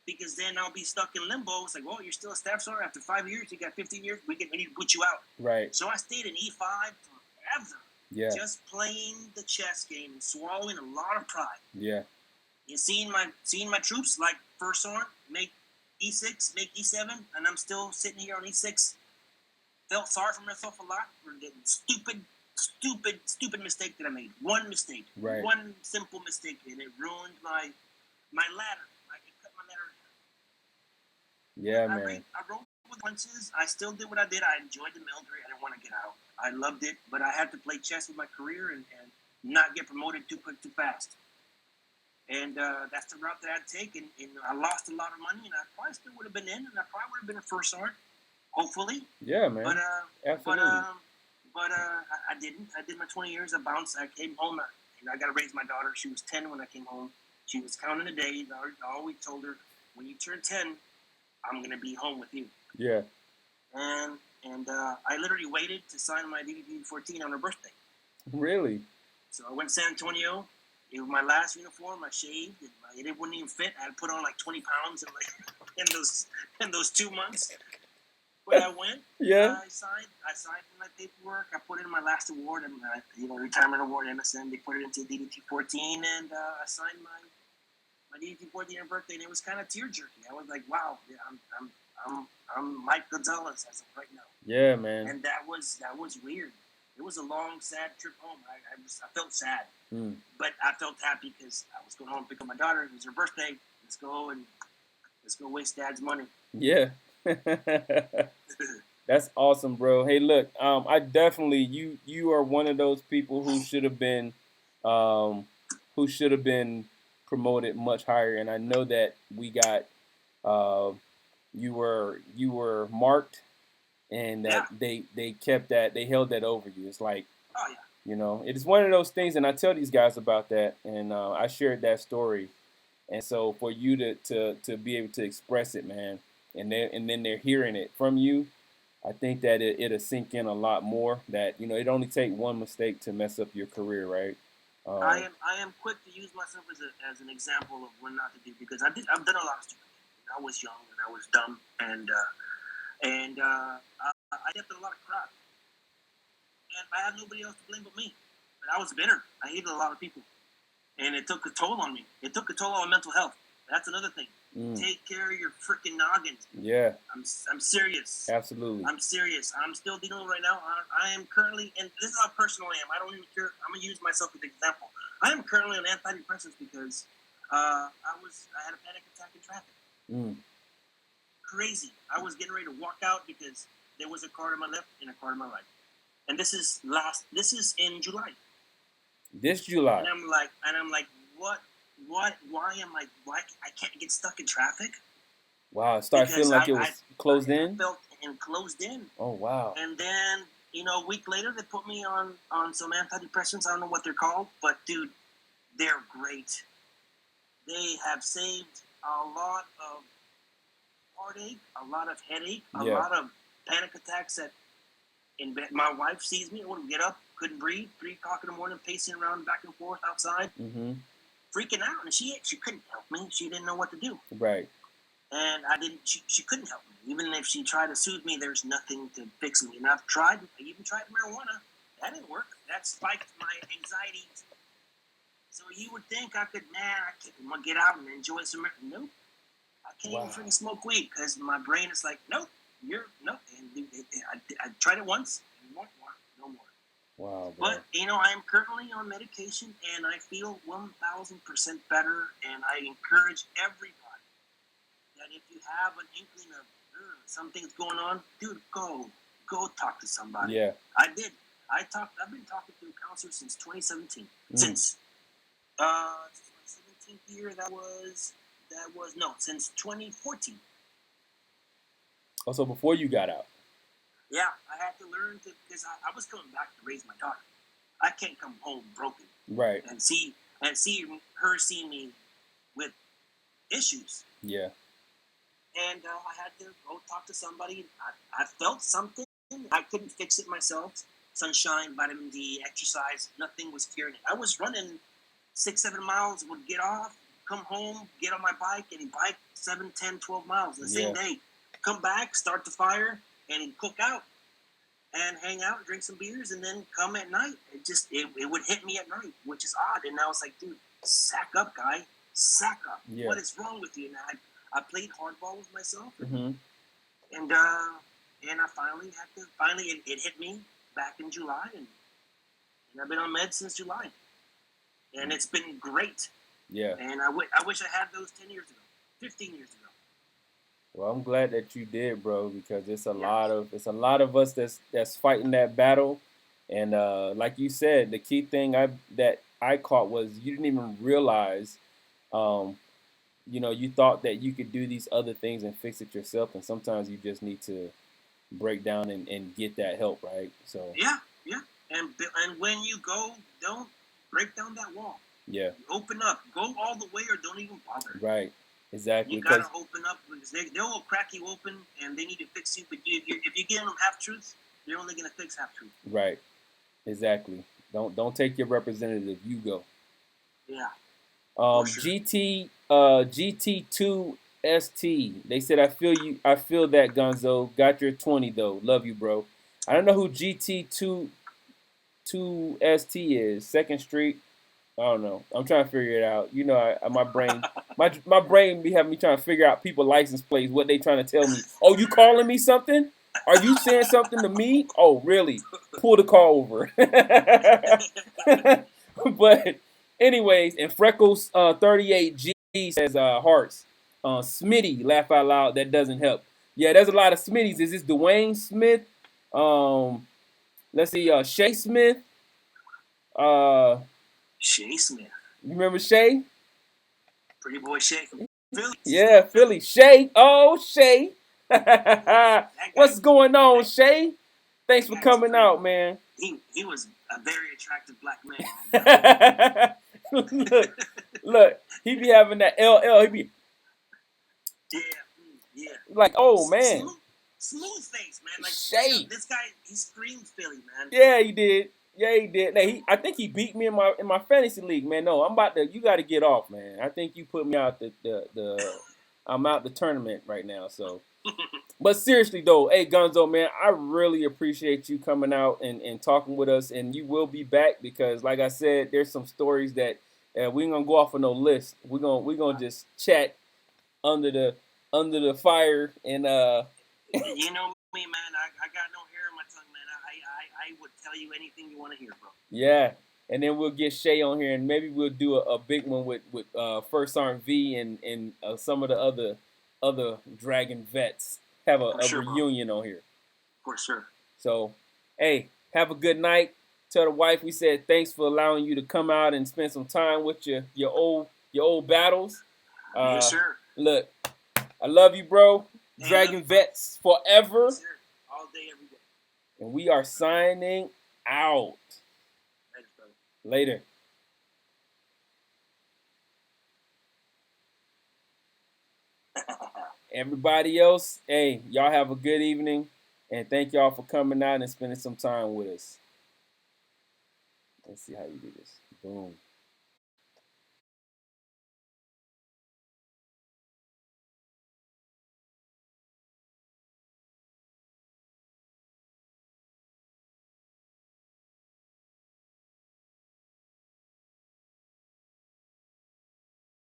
because then I'll be stuck in limbo. It's like, well, you're still a Staff Sergeant after 5 years. You got 15 years. We need to put you out. Right. So I stayed in E5 forever. Yeah. Just playing the chess game and swallowing a lot of pride. Yeah. And seeing my troops like First Sergeant make E6, make E7, and I'm still sitting here on E6. Felt sorry for myself a lot for the stupid mistake that I made. One mistake. Right. One simple mistake, and it ruined my ladder. It cut my ladder. Yeah, man. I rolled with punches. I still did what I did. I enjoyed the military. I didn't want to get out. I loved it, but I had to play chess with my career and not get promoted too quick, too fast. And that's the route that I'd take, and I lost a lot of money, and I probably still would have been in, and I probably would have been a First Sergeant, hopefully. Yeah, man. Absolutely. But I didn't. I did my 20 years. I bounced. I came home, and I got to raise my daughter. She was 10 when I came home. She was counting the days. I always told her, when you turn 10, I'm going to be home with you. Yeah. And I literally waited to sign my DD-14 on her birthday. Really? So I went to San Antonio. It was my last uniform. I shaved. It wouldn't even fit. I had to put on like 20 pounds in those 2 months. When I went, I signed my paperwork. I put in my last award, and retirement award, MSN. They put it into DD-14, and I signed my DD-14 on birthday, and it was kind of tear jerky. I was like, wow, yeah, I'm Mike Gonzalez as of right now. Yeah, man. And that was weird. It was a long, sad trip home. I felt sad, but I felt happy because I was going home to pick up my daughter. It was her birthday. Let's go waste Dad's money. Yeah. That's awesome, bro. Hey, look, I definitely you are one of those people who should have been promoted much higher, and I know that we got you were marked, and that they kept that, they held that over you. It's like, it is one of those things, and I tell these guys about that, and I shared that story, and so for you to be able to express it, man, and then they're hearing it from you, I think that it'll sink in a lot more. That it only take one mistake to mess up your career, right? I am quick to use myself as an example of what not to do, because I've done a lot of stupid things. I was young and I was dumb, and I kept a lot of crap, and I had nobody else to blame but me. But I was bitter. I hated a lot of people, and it took a toll on me. It took a toll on my mental health. That's another thing. Take care of your freaking noggins. Yeah. I'm serious. Absolutely. I'm serious. I'm still dealing right now. I am currently, and this is how personal I am. I don't even care. I'm gonna use myself as an example. I am currently on antidepressants because I had a panic attack in traffic. Crazy. I was getting ready to walk out because there was a car to my left and a car to my right. And this is in July. This July. And I'm like, what? Why I can't get stuck in traffic? Wow, it started feeling like it was closed in? I felt closed in. Oh, wow. And then a week later, they put me on some antidepressants. I don't know what they're called, but dude, they're great. They have saved a lot of heartache, a lot of headache, a lot of panic attacks that in bed. My wife sees me, I wouldn't get up, couldn't breathe, 3 o'clock in the morning, pacing around back and forth outside, freaking out, and she couldn't help me. She didn't know what to do. Right. And I didn't. She couldn't help me. Even if she tried to soothe me, there's nothing to fix me. And I even tried marijuana. That didn't work. That spiked my anxiety. So you would think I could, I can't get out and enjoy some. Nope. I can't even freaking smoke weed because my brain is like, nope, nope. And I tried it once, and no more. Wow. Bro. But I am currently on medication, and I feel 1,000% better. And I encourage everybody that if you have an inkling of something's going on, dude, go talk to somebody. Yeah. I did. I've been talking to a counselor since 2017. Since my 17th year, since 2014. Oh, so before you got out. Yeah, I had to learn because I was coming back to raise my daughter. I can't come home broken. Right. And see her see me with issues. Yeah. And I had to go talk to somebody. I felt something. I couldn't fix it myself. Sunshine, vitamin D, exercise, nothing was curing it. I was running 6-7 miles, would get off, come home, get on my bike, and bike 7, 10, 12 miles the same day. Come back, start the fire, and cook out. And hang out, drink some beers, and then come at night. It would hit me at night, which is odd. And I was like, dude, sack up, guy. Sack up. Yeah. What is wrong with you? And I played hardball with myself, and I finally it hit me back in July, and I've been on meds since July, and it's been great. Yeah. And I wish I had those 10 years ago, 15 years ago. Well, I'm glad that you did, bro, because it's a lot of us that's fighting that battle, and like you said, the key thing that I caught was you didn't even realize. You thought that you could do these other things and fix it yourself, and sometimes you just need to break down and get that help, right? So yeah, and when you go, don't break down that wall. Yeah, open up, go all the way, or don't even bother. Right, exactly. You gotta open up because they will crack you open, and they need to fix you. But if you give them half truth, they're only gonna fix half truth. Right, exactly. Don't take your representative. You go. Yeah. Sure. GT2 ST. They said, I feel that, Gonzo. Got your 20 though. Love you, bro. I don't know who GT2 ST is. 2nd Street. I don't know. I'm trying to figure it out. My brain my brain be having me trying to figure out people license plates, what they trying to tell me. Oh, you calling me something? Are you saying something to me? Oh, really? Pull the car over. But anyways, and Freckles 38G says hearts. Smitty, laugh out loud. That doesn't help. Yeah, there's a lot of Smitties. Is this Dwayne Smith? Let's see. Shay Smith. Shay Smith. You remember Shay? Pretty boy Shay from Philly. Yeah, Philly. Shay. Oh, Shay. What's going on, Shay? Thanks for coming out, man. He was a very attractive black man. Look, he be having that LL. He be yeah. Like, oh man, smooth face, man. Like Shay. This guy, he screams Philly, man. Yeah, he did. I think he beat me in my fantasy league, man. No, you got to get off, man. I think you put me out I'm out the tournament right now, so. But seriously though, hey Gonzo, man, I really appreciate you coming out and talking with us, and you will be back because, like I said, there's some stories that we ain't gonna go off of no list. We're gonna just chat under the fire and You know me, man. I got no hair on my tongue, man. I would tell you anything you want to hear, bro. Yeah, and then we'll get Shay on here, and maybe we'll do a big one with First Sergeant V and some of the other Dragon vets. Have a reunion, bro, on here. For sure. So, hey, have a good night. Tell the wife we said thanks for allowing you to come out and spend some time with your old battles. Yes, sir. Look, I love you, bro. Dragon vets forever. Yes, sir. All day, every day. And we are signing out. Thanks, brother. Later. Everybody else, hey, y'all have a good evening. And thank y'all for coming out and spending some time with us. Let's see how you do this. Boom.